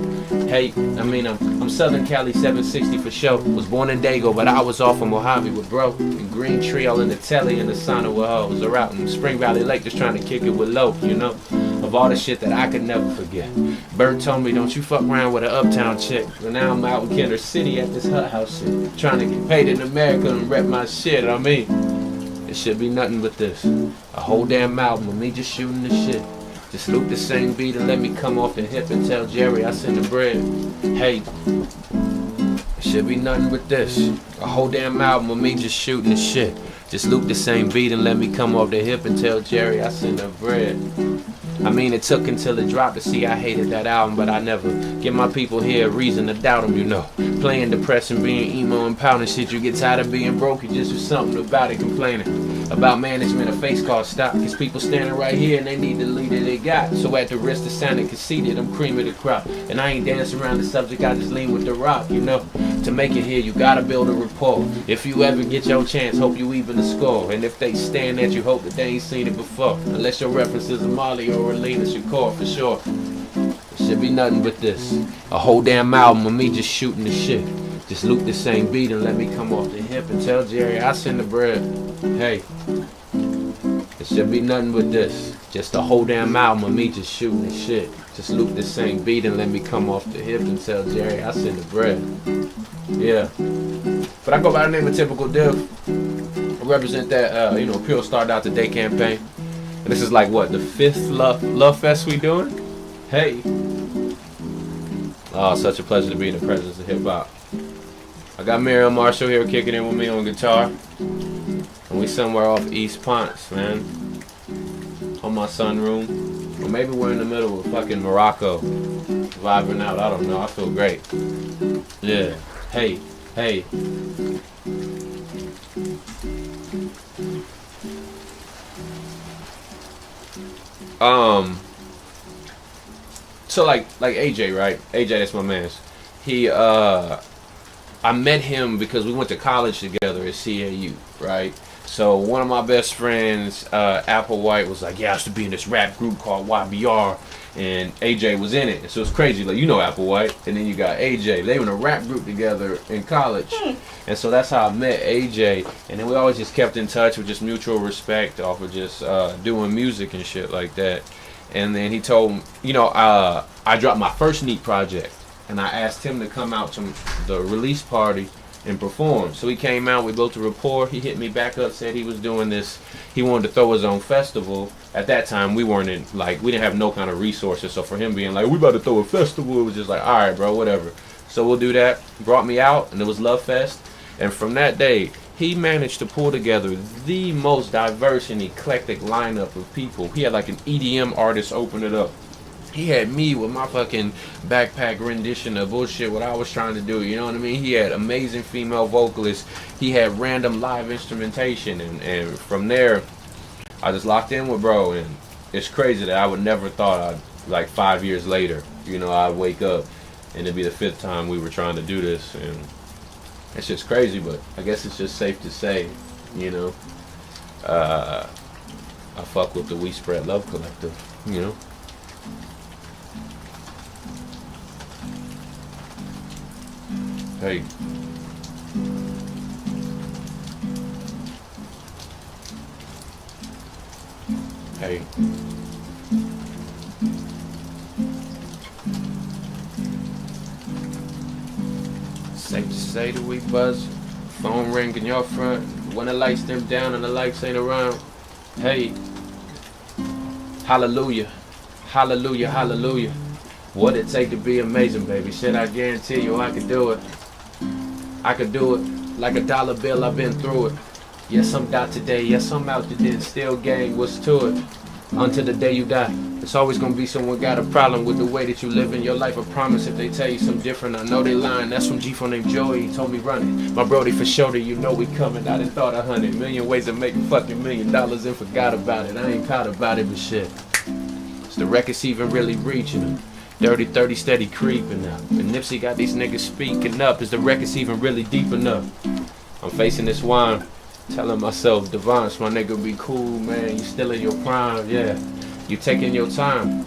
Hey, I'm Southern Cali 760 for sure. Was born in Dago, but I was off in Mojave with bro. And Green Tree all in the telly and the sauna with hoes. Or out in Spring Valley Lake just trying to kick it with Low, you know. Of all the shit that I could never forget. Bird told me, don't you fuck around with an uptown chick. But now I'm out in Kendrick City at this hut house shit. Trying to get paid in America and rep my shit, I mean. It should be nothing but this. A whole damn album of me just shooting the shit. Just loop the same beat and let me come off the hip and tell Jerry I send the bread. Hey, it should be nothing but this. A whole damn album of me just shooting the shit. Just loop the same beat and let me come off the hip and tell Jerry I send the bread. I mean, it took until it dropped to see I hated that album, but I never give my people here a reason to doubt them, you know. Playing depressing, being emo and pounding shit, you get tired of being broke, you just do something about it, complaining about management, a face card stop, cause people standing right here and they need the leader they got. So at the risk of sounding conceited, I'm cream of the crop. And I ain't dancing around the subject, I just lean with the rock, you know. To make it here, you gotta build a rapport. If you ever get your chance, hope you even the score. And if they stand at you, hope that they ain't seen it before. Unless your reference is a Molly or a Lena Shakur for sure. It should be nothing but this. A whole damn album of me just shooting the shit. Just loop the same beat and let me come off the hip and tell Jerry I send the bread. Hey, it should be nothing but this. Just a whole damn album of me just shooting the shit. Just loop the same beat and let me come off the hip and tell Jerry I send the bread. Yeah. But I go by the name of Typical Div. I represent that, Pure started out the day campaign. And this is like what, the 5th Love Fest we doing? Hey. Oh, such a pleasure to be in the presence of hip hop. I got Miriam Marshall here kicking in with me on guitar. And we somewhere off East Ponce, man. On my sunroom. Or maybe we're in the middle of fucking Morocco. Vibing out, I don't know, I feel great. Yeah. Hey. So like AJ, right? AJ, that's my man's. I met him because we went to college together at CAU, right? So one of my best friends, Apple White, was like, yeah, I used to be in this rap group called YBR, and AJ was in it. And so it's crazy, like, you know Apple White, and then you got AJ. They were in a rap group together in college. And so that's how I met AJ. And then we always just kept in touch with just mutual respect off of just doing music and shit like that. And then he told me, I dropped my first Neat project, and I asked him to come out to the release party and perform. So he came out, we built a rapport. He hit me back up, said he was doing this. He wanted to throw his own festival. At that time, we didn't have no kind of resources. So for him being like, we about to throw a festival, it was just like, all right, bro, whatever. So we'll do that. Brought me out, and it was Love Fest. And from that day, he managed to pull together the most diverse and eclectic lineup of people. He had like an EDM artist open it up. He had me with my fucking backpack rendition of bullshit, what I was trying to do, you know what I mean? He had amazing female vocalists. He had random live instrumentation. And from there, I just locked in with bro. And it's crazy that I would never thought like 5 years later, I'd wake up and it'd be the 5th time we were trying to do this. And it's just crazy, but I guess it's just safe to say, I fuck with the We Spread Love Collective, Hey. Hey. Safe to say that we buzz. Phone ring in your front. When the lights dim down and the lights ain't around. Hey. Hallelujah. Hallelujah. Hallelujah. What it take to be amazing, baby. Shit, I guarantee you I could do it. I could do it. Like a dollar bill, I've been through it. Yes, I'm out today. Yes, I'm out today. Still gang, what's to it? Until the day you die. It's always gonna be someone got a problem with the way that you live in your life. I promise if they tell you something different, I know they lying. That's from G-Fo named Joey. He told me run it. My brody for shoulder, you know we coming. I done thought 100 million ways of making fucking $1 million and forgot about it. I ain't proud about it, but shit. It's the records even really reaching them. Dirty 30 steady creeping up. And Nipsey got these niggas speaking up. Is the records even really deep enough? I'm facing this wine, telling myself, Devance, my nigga, be cool, man. You still in your prime, yeah. You taking your time.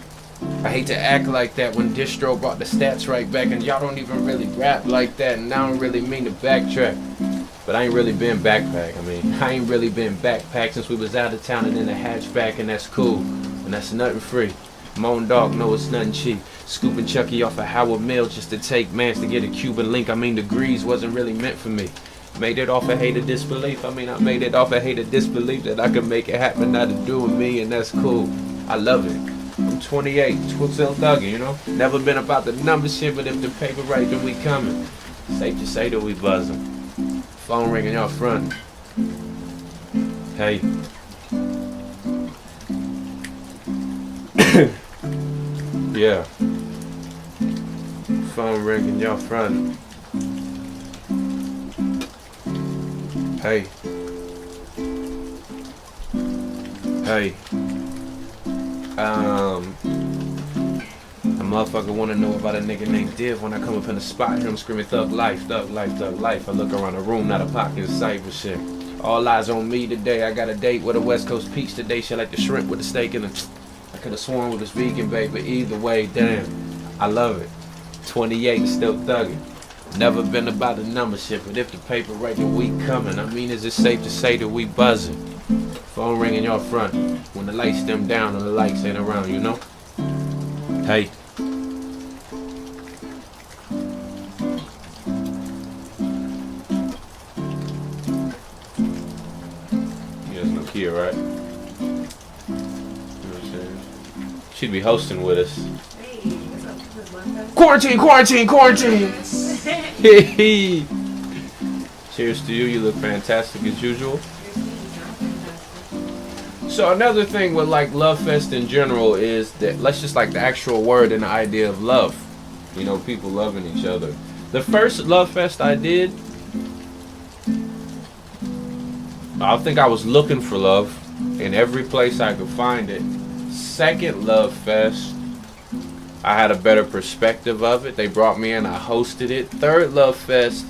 I hate to act like that when Distro brought the stats right back, and y'all don't even really rap like that, and I don't really mean to backtrack. But I ain't really been backpack. I ain't really been backpack since we was out of town and in a hatchback, and that's cool. And that's nothing free. Moan Dog, no, it's nothing cheap. Scooping Chucky off of Howard Mills just to take mans to get a Cuban link. Degrees wasn't really meant for me. Made it off of hate of disbelief. I mean, I made it off of hate of disbelief that I can make it happen, not to do with me, and that's cool. I love it. I'm 28, still thugging, you know? Never been about the number shit, but if the paper right, then we coming. Safe to say that we buzzing. Phone ringing y'all front. Hey. Yeah. Phone ringing y'all front. Hey. Hey. A motherfucker wanna know about a nigga named Div. When I come up in the spot, hear him screaming thug life, thug life, thug life. I look around the room, not a pocket in sight with shit. All eyes on me today. I got a date with a West Coast peach today. She like the shrimp with the steak in it. I could've sworn it was vegan, babe, but either way, damn, I love it. 28 and still thugging. Never been about the number shit, but if the paper right, then we coming. I mean, is it safe to say that we buzzing? Phone ringing y'all front. When the lights dim down and the lights ain't around, you know? Hey. Yeah, there's no Kia, right? You know what I'm saying? She'd be hosting with us. Quarantine, quarantine, quarantine! Cheers to you. You look fantastic as usual. So another thing with like Love Fest in general is that let's just like the actual word and the idea of love. You know, people loving each other. The first Love Fest I did, I think I was looking for love in every place I could find it. Second Love Fest, I had a better perspective of it. They brought me in, I hosted it. Third Love Fest,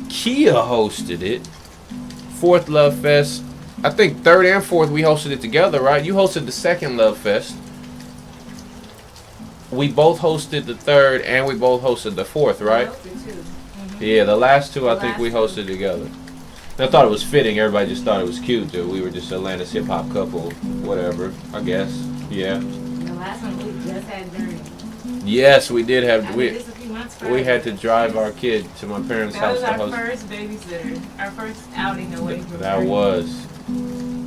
Kia hosted it. Fourth Love Fest, I think third and fourth we hosted it together, right? You hosted the second Love Fest. We both hosted the third and we both hosted the fourth, right? Yeah, the last two I think we hosted together. I thought it was fitting. Everybody just thought it was cute, dude. We were just Atlanta's hip hop couple, whatever, I guess. Yeah. The last one we just had Journey. Yes, we did have. We had to Friday. drive our kid to my parents' house to That was host. our first babysitter. Our first outing away from That Journey. was.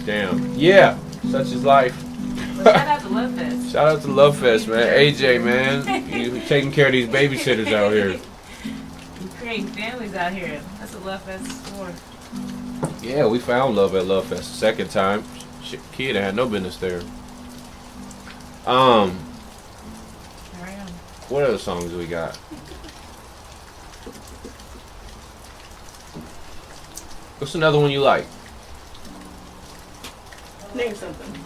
Damn. Yeah. Such is life. Well, shout out to Love Fest. Shout out to Love Fest, man. AJ, man. You taking care of these babysitters out here. You creating families out here. That's what Love Fest is for. Yeah, we found love at Love Fest. Second time. Shit, kid had no business there. What other songs we got? What's another one you like? Name something.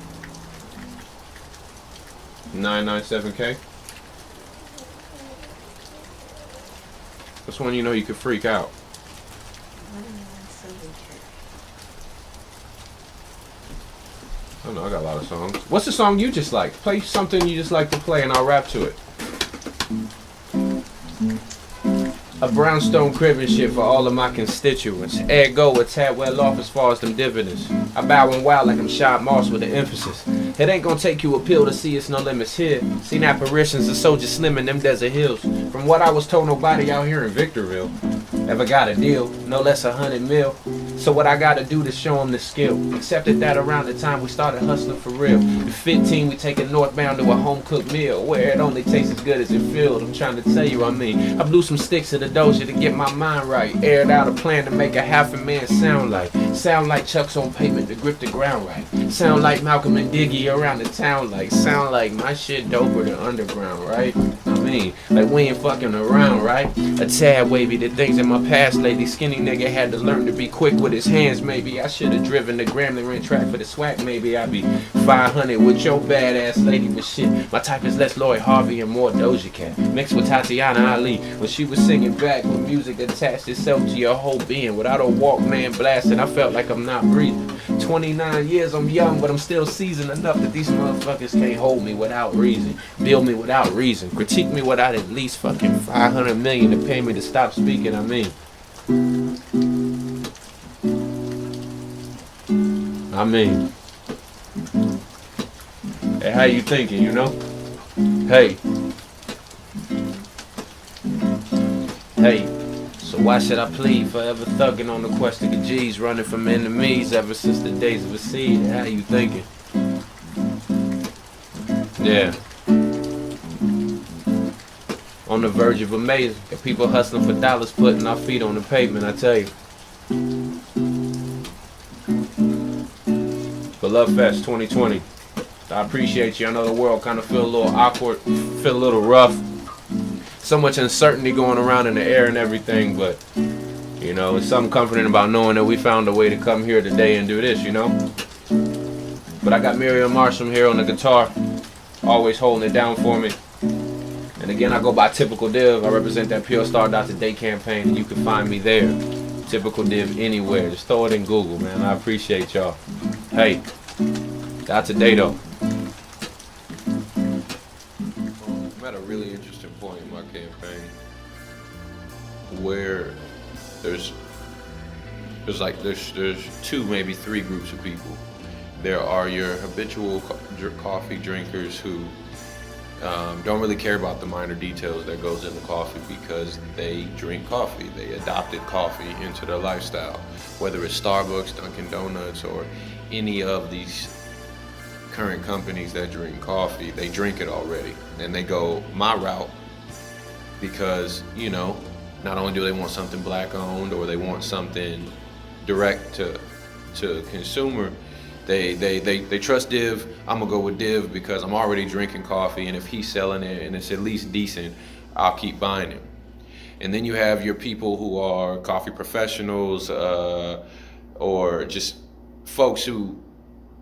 997K? What's one you know you could freak out? I don't know, I got a lot of songs. What's the song you just like? Play something you just like to play and I'll rap to it. A brownstone crib and shit for all of my constituents. Ergo, a tad well off as far as them dividends. I bow and wow like I'm Shad Moss with the emphasis. It ain't gonna take you a pill to see it's no limits here. Seen apparitions of soldiers slim in them desert hills. From what I was told, nobody out here in Victorville ever got a deal, no less 100 mil. So what I gotta do to show them the skill. Accepted that around the time we started hustling for real. At 15 we taking northbound to a home cooked meal where it only tastes as good as it feels. I'm trying to tell you, I blew some sticks at the doja to get my mind right. Aired out a plan to make a half a man sound like Chuck's on pavement to grip the ground right. Sound like Malcolm and Diggy around the town like. Sound like my shit doper than underground, right? Like we ain't fucking around, right? A tad wavy, the things in my past lately. Skinny nigga had to learn to be quick with his hands, maybe. I should have driven the Grambling Ring track for the swag, maybe. I'd be 500 with your badass lady, but shit. My type is less Lloyd Harvey and more Doja Cat. Mixed with Tatiana Ali when she was singing back with music attached itself to your whole being. Without a Walkman blasting, I felt like I'm not breathing. 29 years, I'm young, but I'm still seasoned enough that these motherfuckers can't hold me without reason. Build me without reason. Critique me without at least fucking 500 million to pay me to stop speaking, Hey, how you thinking, you know? Hey. So So why should I plead? Forever thugging on the quest to get G's, running from enemies ever since the days of a seed. How you thinking? Yeah. On the verge of amazing. Got people hustling for dollars, putting our feet on the pavement, I tell you. But Love Fest 2020. I appreciate you. I know the world kind of feel a little awkward, feel a little rough. So much uncertainty going around in the air and everything, but you know, it's something comforting about knowing that we found a way to come here today and do this, you know? But I got Miriam Marsham here on the guitar, always holding it down for me. And again, I go by Typical Div. I represent that Pure Star Dr. Day campaign, and you can find me there. Typical Div anywhere. Just throw it in Google, man. I appreciate y'all. Hey, Dr. Day though. I'm at a really interesting point in my campaign where there's two, maybe three groups of people. There are your habitual coffee drinkers who don't really care about the minor details that goes into coffee because they drink coffee. They adopted coffee into their lifestyle. Whether it's Starbucks, Dunkin' Donuts, or any of these current companies that drink coffee, they drink it already. And they go my route because, you know, not only do they want something black owned or they want something direct to consumer, they trust Div. I'm gonna go with Div because I'm already drinking coffee, and if he's selling it and it's at least decent, I'll keep buying it. And then you have your people who are coffee professionals or just folks who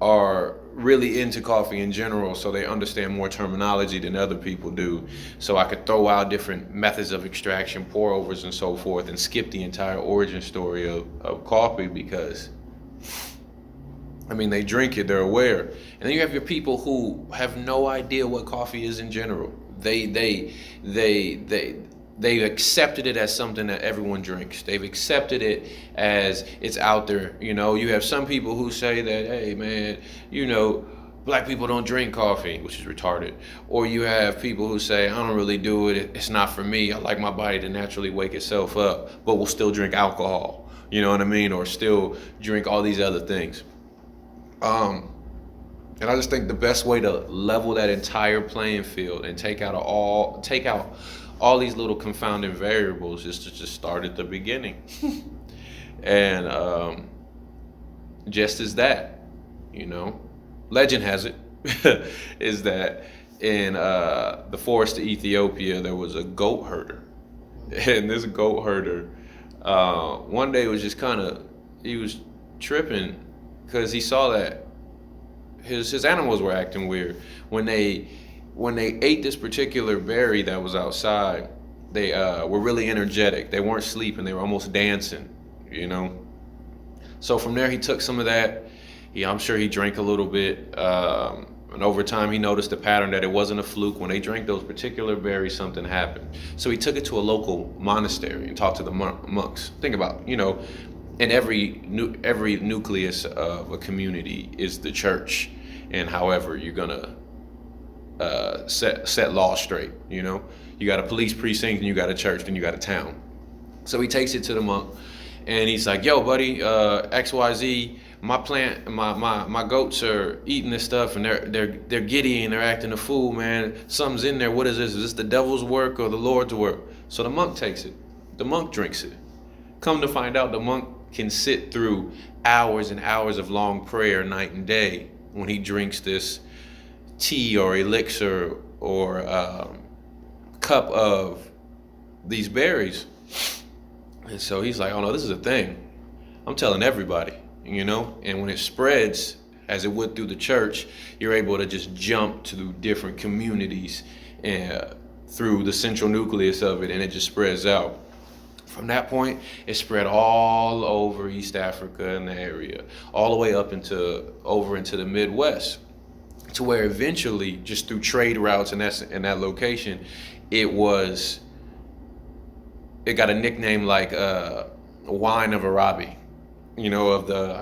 are really into coffee in general, so they understand more terminology than other people do. So I could throw out different methods of extraction, pour overs and so forth, and skip the entire origin story of coffee because, I mean, they drink it, they're aware. And then you have your people who have no idea what coffee is in general. They've accepted it as something that everyone drinks. They've accepted it as it's out there. You know, you have some people who say that, hey man, you know, black people don't drink coffee, which is retarded. Or you have people who say, I don't really do it, it's not for me. I like my body to naturally wake itself up, but we'll still drink alcohol. You know what I mean? Or still drink all these other things. And I just think the best way to level that entire playing field and take out all these little confounding variables is to just start at the beginning. And just as that, you know, legend has it, is that in the forest of Ethiopia, there was a goat herder. And this goat herder, one day was just he was tripping because he saw that his animals were acting weird. When they ate this particular berry that was outside, they were really energetic. They weren't sleeping, they were almost dancing, you know? So from there he took some of that. I'm sure he drank a little bit. And over time he noticed a pattern that it wasn't a fluke. When they drank those particular berries, something happened. So he took it to a local monastery and talked to the monks. Think about, you know, in every nucleus of a community is the church. And however you're gonna set laws straight, you know? You got a police precinct, and you got a church, and you got a town. So he takes it to the monk, and he's like, yo, buddy, XYZ, my goats are eating this stuff, and they're giddy, and they're acting a fool, man. Something's in there. What is this? Is this the devil's work or the Lord's work? So the monk takes it. The monk drinks it. Come to find out, the monk can sit through hours and hours of long prayer night and day when he drinks this tea or elixir or cup of these berries. And so he's like, oh no, this is a thing. I'm telling everybody, you know? And when it spreads, as it would through the church, you're able to just jump to different communities and through the central nucleus of it, and it just spreads out. From that point, it spread all over East Africa and the area, all the way up over into the Midwest, to where eventually, just through trade routes in that location, it got a nickname like wine of Arabi, you know,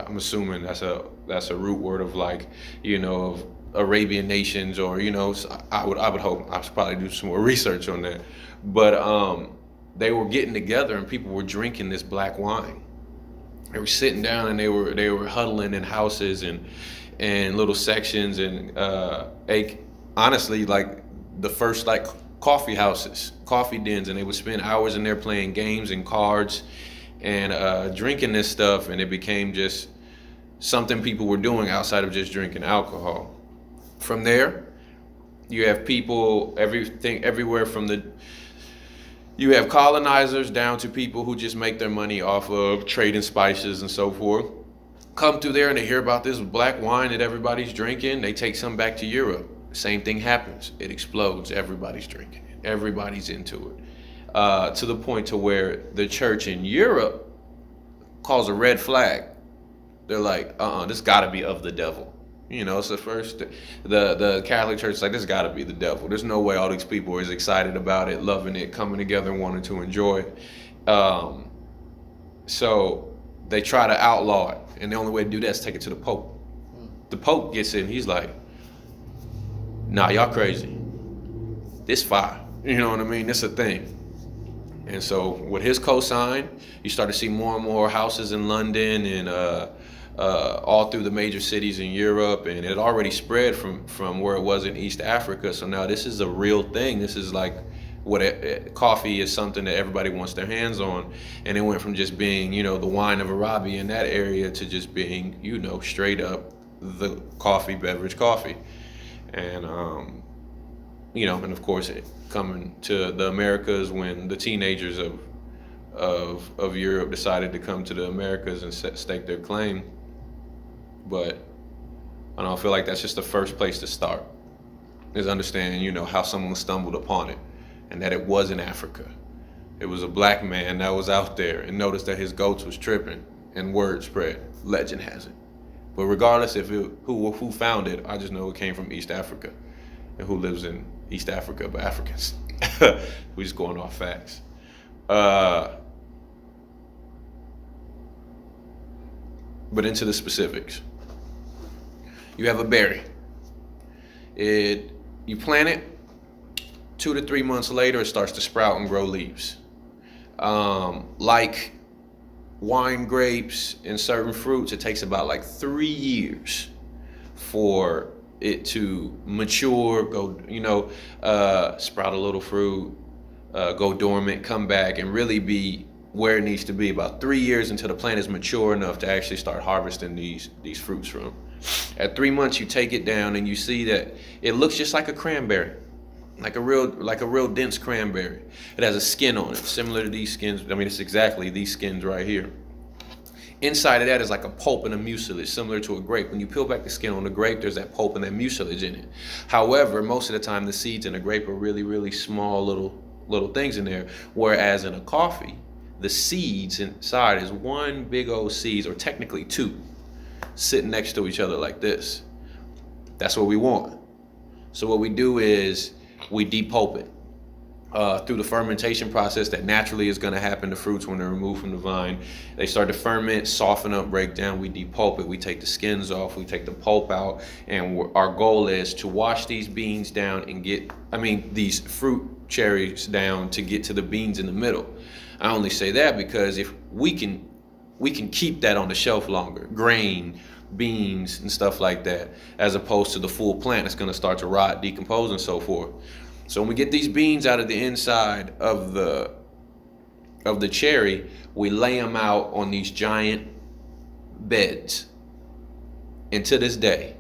I'm assuming that's a root word of, like, you know, of Arabian nations, or, you know, I would hope I should probably do some more research on that, but they were getting together and people were drinking this black wine. They were sitting down and they were huddling in houses and little sections and honestly, like the first like coffee houses, coffee dens, and they would spend hours in there playing games and cards and drinking this stuff, and it became just something people were doing outside of just drinking alcohol. From there, you have people everywhere from you have colonizers down to people who just make their money off of trading spices and so forth. Come through there and they hear about this black wine that everybody's drinking. They take some back to Europe. Same thing happens. It explodes. Everybody's drinking it. Everybody's into it. To the point to where the church in Europe calls a red flag. They're like, this gotta be of the devil. You know, it's the first, the Catholic Church is like, this gotta be the devil. There's no way all these people are as excited about it, loving it, coming together and wanting to enjoy it. So they try to outlaw it. And the only way to do that is take it to the Pope. The Pope gets in, he's like, nah, y'all crazy. This fire. You know what I mean? It's a thing. And so with his cosign, you start to see more and more houses in London and all through the major cities in Europe, and it already spread from where it was in East Africa. So now this is a real thing. This is like coffee is something that everybody wants their hands on, and it went from just being, you know, the wine of Arabia in that area to just being, you know, straight up the beverage coffee. And you know, and of course it coming to the Americas when the teenagers of Europe decided to come to the Americas and stake their claim. But I don't feel like that's just the first place to start, is understanding, you know, how someone stumbled upon it and that it was in Africa. It was a black man that was out there and noticed that his goats was tripping, and word spread. Legend has it. But regardless of who found it, I just know it came from East Africa. And who lives in East Africa but Africans. We're just going off facts. But into the specifics. You have a berry. You plant it, 2 to 3 months later, it starts to sprout and grow leaves. Like wine grapes and certain fruits, it takes about like 3 years for it to mature, go, you know, sprout a little fruit, go dormant, come back, and really be where it needs to be. About 3 years until the plant is mature enough to actually start harvesting these fruits from. At 3 months, you take it down and you see that it looks just like a cranberry, like a real dense cranberry. It has a skin on it, similar to these skins. I mean, it's exactly these skins right here. Inside of that is like a pulp and a mucilage, similar to a grape. When you peel back the skin on a grape, there's that pulp and that mucilage in it. However, most of the time, the seeds in a grape are really, really small little things in there. Whereas in a coffee, the seeds inside is one big old seed, or technically two, sitting next to each other like this. That's what we want. So what we do is we depulp it through the fermentation process that naturally is going to happen to fruits when they're removed from the vine. They start to ferment, soften up, break down. We depulp it. We take the skins off. We take the pulp out. And our goal is to wash these beans down and these fruit cherries down to get to the beans in the middle. I only say that because if we can keep that on the shelf longer, grain, beans, and stuff like that, as opposed to the full plant that's going to start to rot, decompose, and so forth. So when we get these beans out of the inside of the cherry, we lay them out on these giant beds. And to this day,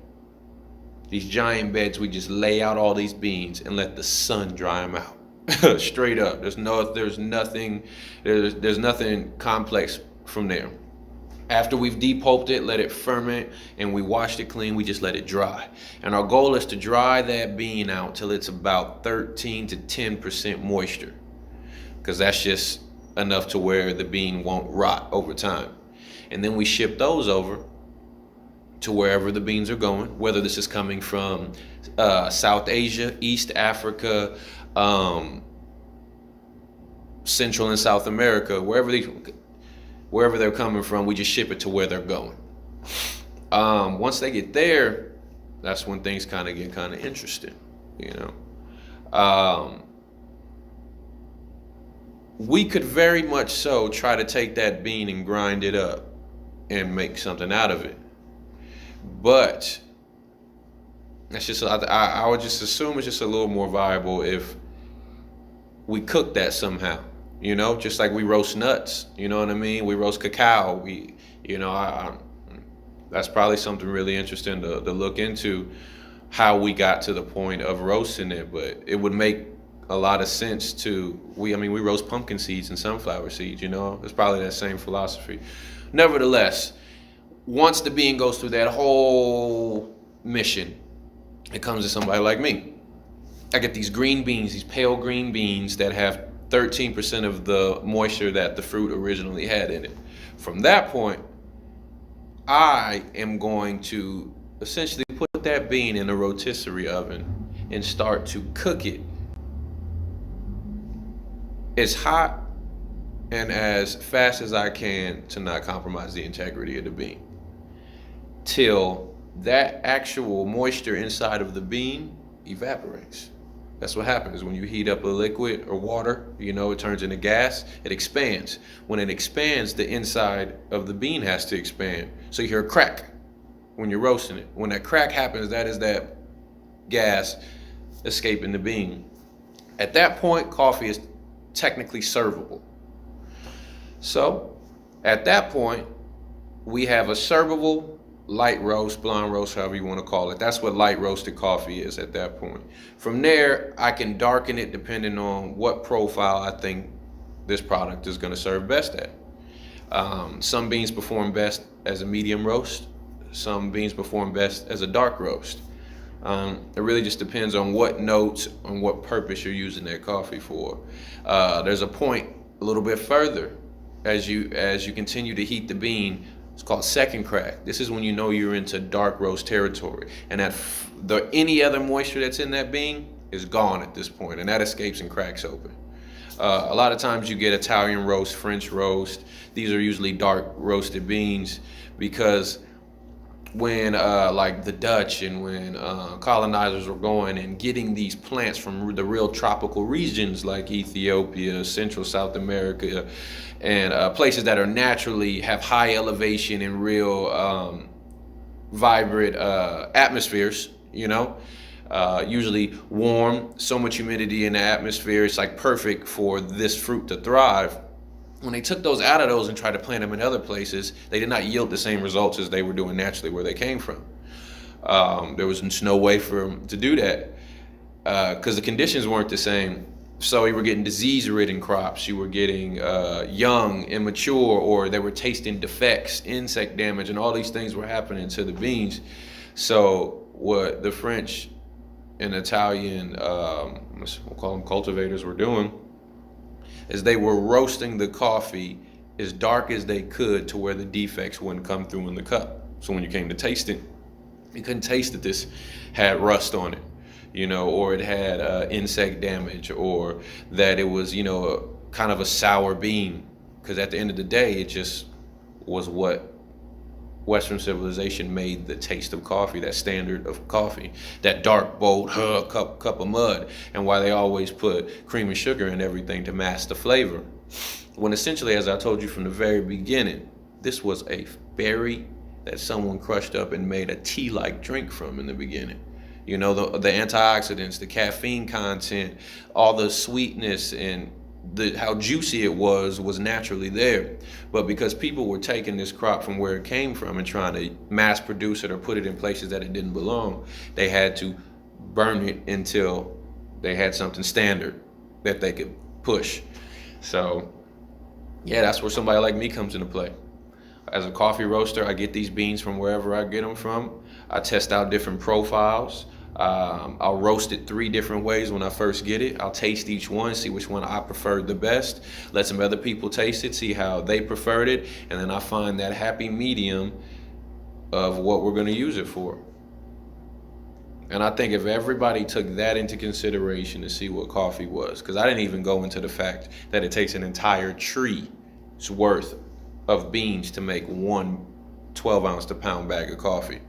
these giant beds, we just lay out all these beans and let the sun dry them out. Straight up. There's nothing complex from there. After we've depulped it, let it ferment, and we washed it clean, we just let it dry. And our goal is to dry that bean out till it's about 13 to 10% moisture, because that's just enough to where the bean won't rot over time. And then we ship those over to wherever the beans are going, whether this is coming from South Asia, East Africa, Central and South America, wherever they're coming from, we just ship it to where they're going. Once they get there, that's when things kind of get kind of interesting, you know. we could very much so try to take that bean and grind it up and make something out of it. But that's just, I would just assume it's just a little more viable if we cook that somehow, you know, just like we roast nuts, you know what I mean? We roast cacao. That's probably something really interesting to look into, how we got to the point of roasting it. But it would make a lot of sense to, we roast pumpkin seeds and sunflower seeds, you know? It's probably that same philosophy. Nevertheless, once the bean goes through that whole mission, it comes to somebody like me. I get these green beans, these pale green beans that have 13% of the moisture that the fruit originally had in it. From that point, I am going to essentially put that bean in a rotisserie oven and start to cook it as hot and as fast as I can to not compromise the integrity of the bean, till that actual moisture inside of the bean evaporates. That's what happens when you heat up a liquid or water, you know, it turns into gas, it expands. When it expands, the inside of the bean has to expand. So you hear a crack when you're roasting it. When that crack happens, that is that gas escaping the bean. At that point, coffee is technically servable. So at that point, we have a servable light roast, blonde roast, however you want to call it. That's what light roasted coffee is at that point. From there, I can darken it depending on what profile I think this product is going to serve best at. Some beans perform best as a medium roast. Some beans perform best as a dark roast. It really just depends on what notes and what purpose you're using that coffee for. There's a point a little bit further as you continue to heat the bean. It's called second crack. This is when you know you're into dark roast territory, and that any other moisture that's in that bean is gone at this point, and that escapes and cracks open. A lot of times you get Italian roast, French roast. These are usually dark roasted beans, because when like the Dutch and when colonizers were going and getting these plants from the real tropical regions like Ethiopia, Central South America, and places that are naturally have high elevation and real vibrant atmospheres, you know, usually warm, so much humidity in the atmosphere, it's like perfect for this fruit to thrive. When they took those out of those and tried to plant them in other places, they did not yield the same results as they were doing naturally where they came from. There was just no way for them to do that because the conditions weren't the same. So you were getting disease-ridden crops, you were getting young, immature, or they were tasting defects, insect damage, and all these things were happening to the beans. So what the French and Italian, we'll call them cultivators, were doing is they were roasting the coffee as dark as they could to where the defects wouldn't come through in the cup. So when you came to taste it, you couldn't taste that this had rust on it, you know, or it had insect damage, or that it was, you know, kind of a sour bean. Because at the end of the day, it just was what Western civilization made the taste of coffee, that standard of coffee, that dark, bold cup of mud, and why they always put cream and sugar in everything to mask the flavor. When essentially, as I told you from the very beginning, this was a berry that someone crushed up and made a tea-like drink from in the beginning. You know, the antioxidants, the caffeine content, all the sweetness and how juicy it was naturally there. But because people were taking this crop from where it came from and trying to mass produce it or put it in places that it didn't belong, they had to burn it until they had something standard that they could push. So yeah, that's where somebody like me comes into play. As a coffee roaster, I get these beans from wherever I get them from. I test out different profiles. I'll roast it 3 different ways when I first get it. I'll taste each one, see which one I preferred the best, let some other people taste it, see how they preferred it, and then I find that happy medium of what we're going to use it for. And I think if everybody took that into consideration to see what coffee was, because I didn't even go into the fact that it takes an entire tree's worth of beans to make one 12-ounce to pound bag of coffee.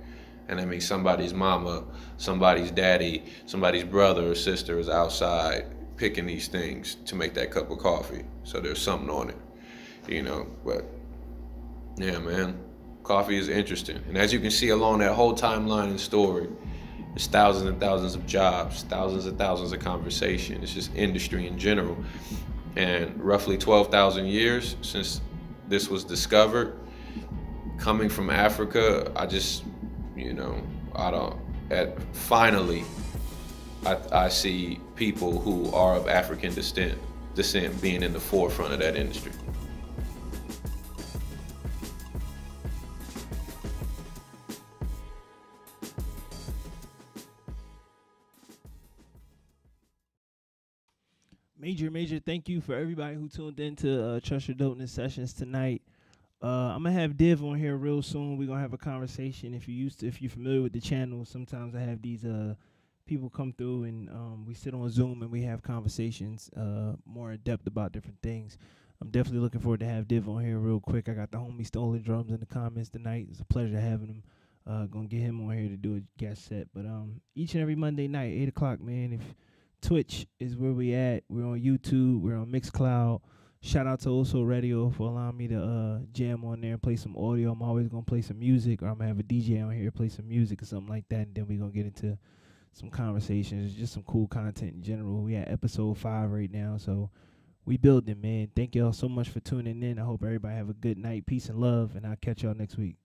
And that means somebody's mama, somebody's daddy, somebody's brother or sister is outside picking these things to make that cup of coffee. So there's something on it, you know. But yeah, man, coffee is interesting. And as you can see along that whole timeline and story, there's thousands and thousands of jobs, thousands and thousands of conversation. It's just industry in general. And roughly 12,000 years since this was discovered, coming from Africa, I just, you know, finally, I see people who are of African descent being in the forefront of that industry. Major thank you for everybody who tuned in to Trust Your Dopeness Sessions tonight. I'm gonna have Div on here real soon. We're gonna have a conversation. If you're familiar with the channel, sometimes I have these people come through and we sit on Zoom and we have conversations more in depth about different things. I'm definitely looking forward to have Div on here real quick. I got the homie Stolen Drums in the comments tonight. It's a pleasure having him. Gonna get him on here to do a guest set. But each and every Monday night, 8 o'clock, man. If Twitch is where we at. We're on YouTube. We're on Mixcloud. Shout out to Also Radio for allowing me to jam on there and play some audio. I'm always going to play some music, or I'm going to have a DJ on here play some music or something like that, and then we're going to get into some conversations, just some cool content in general. We at episode 5 right now, so we building, man. Thank y'all so much for tuning in. I hope everybody have a good night. Peace and love, and I'll catch y'all next week.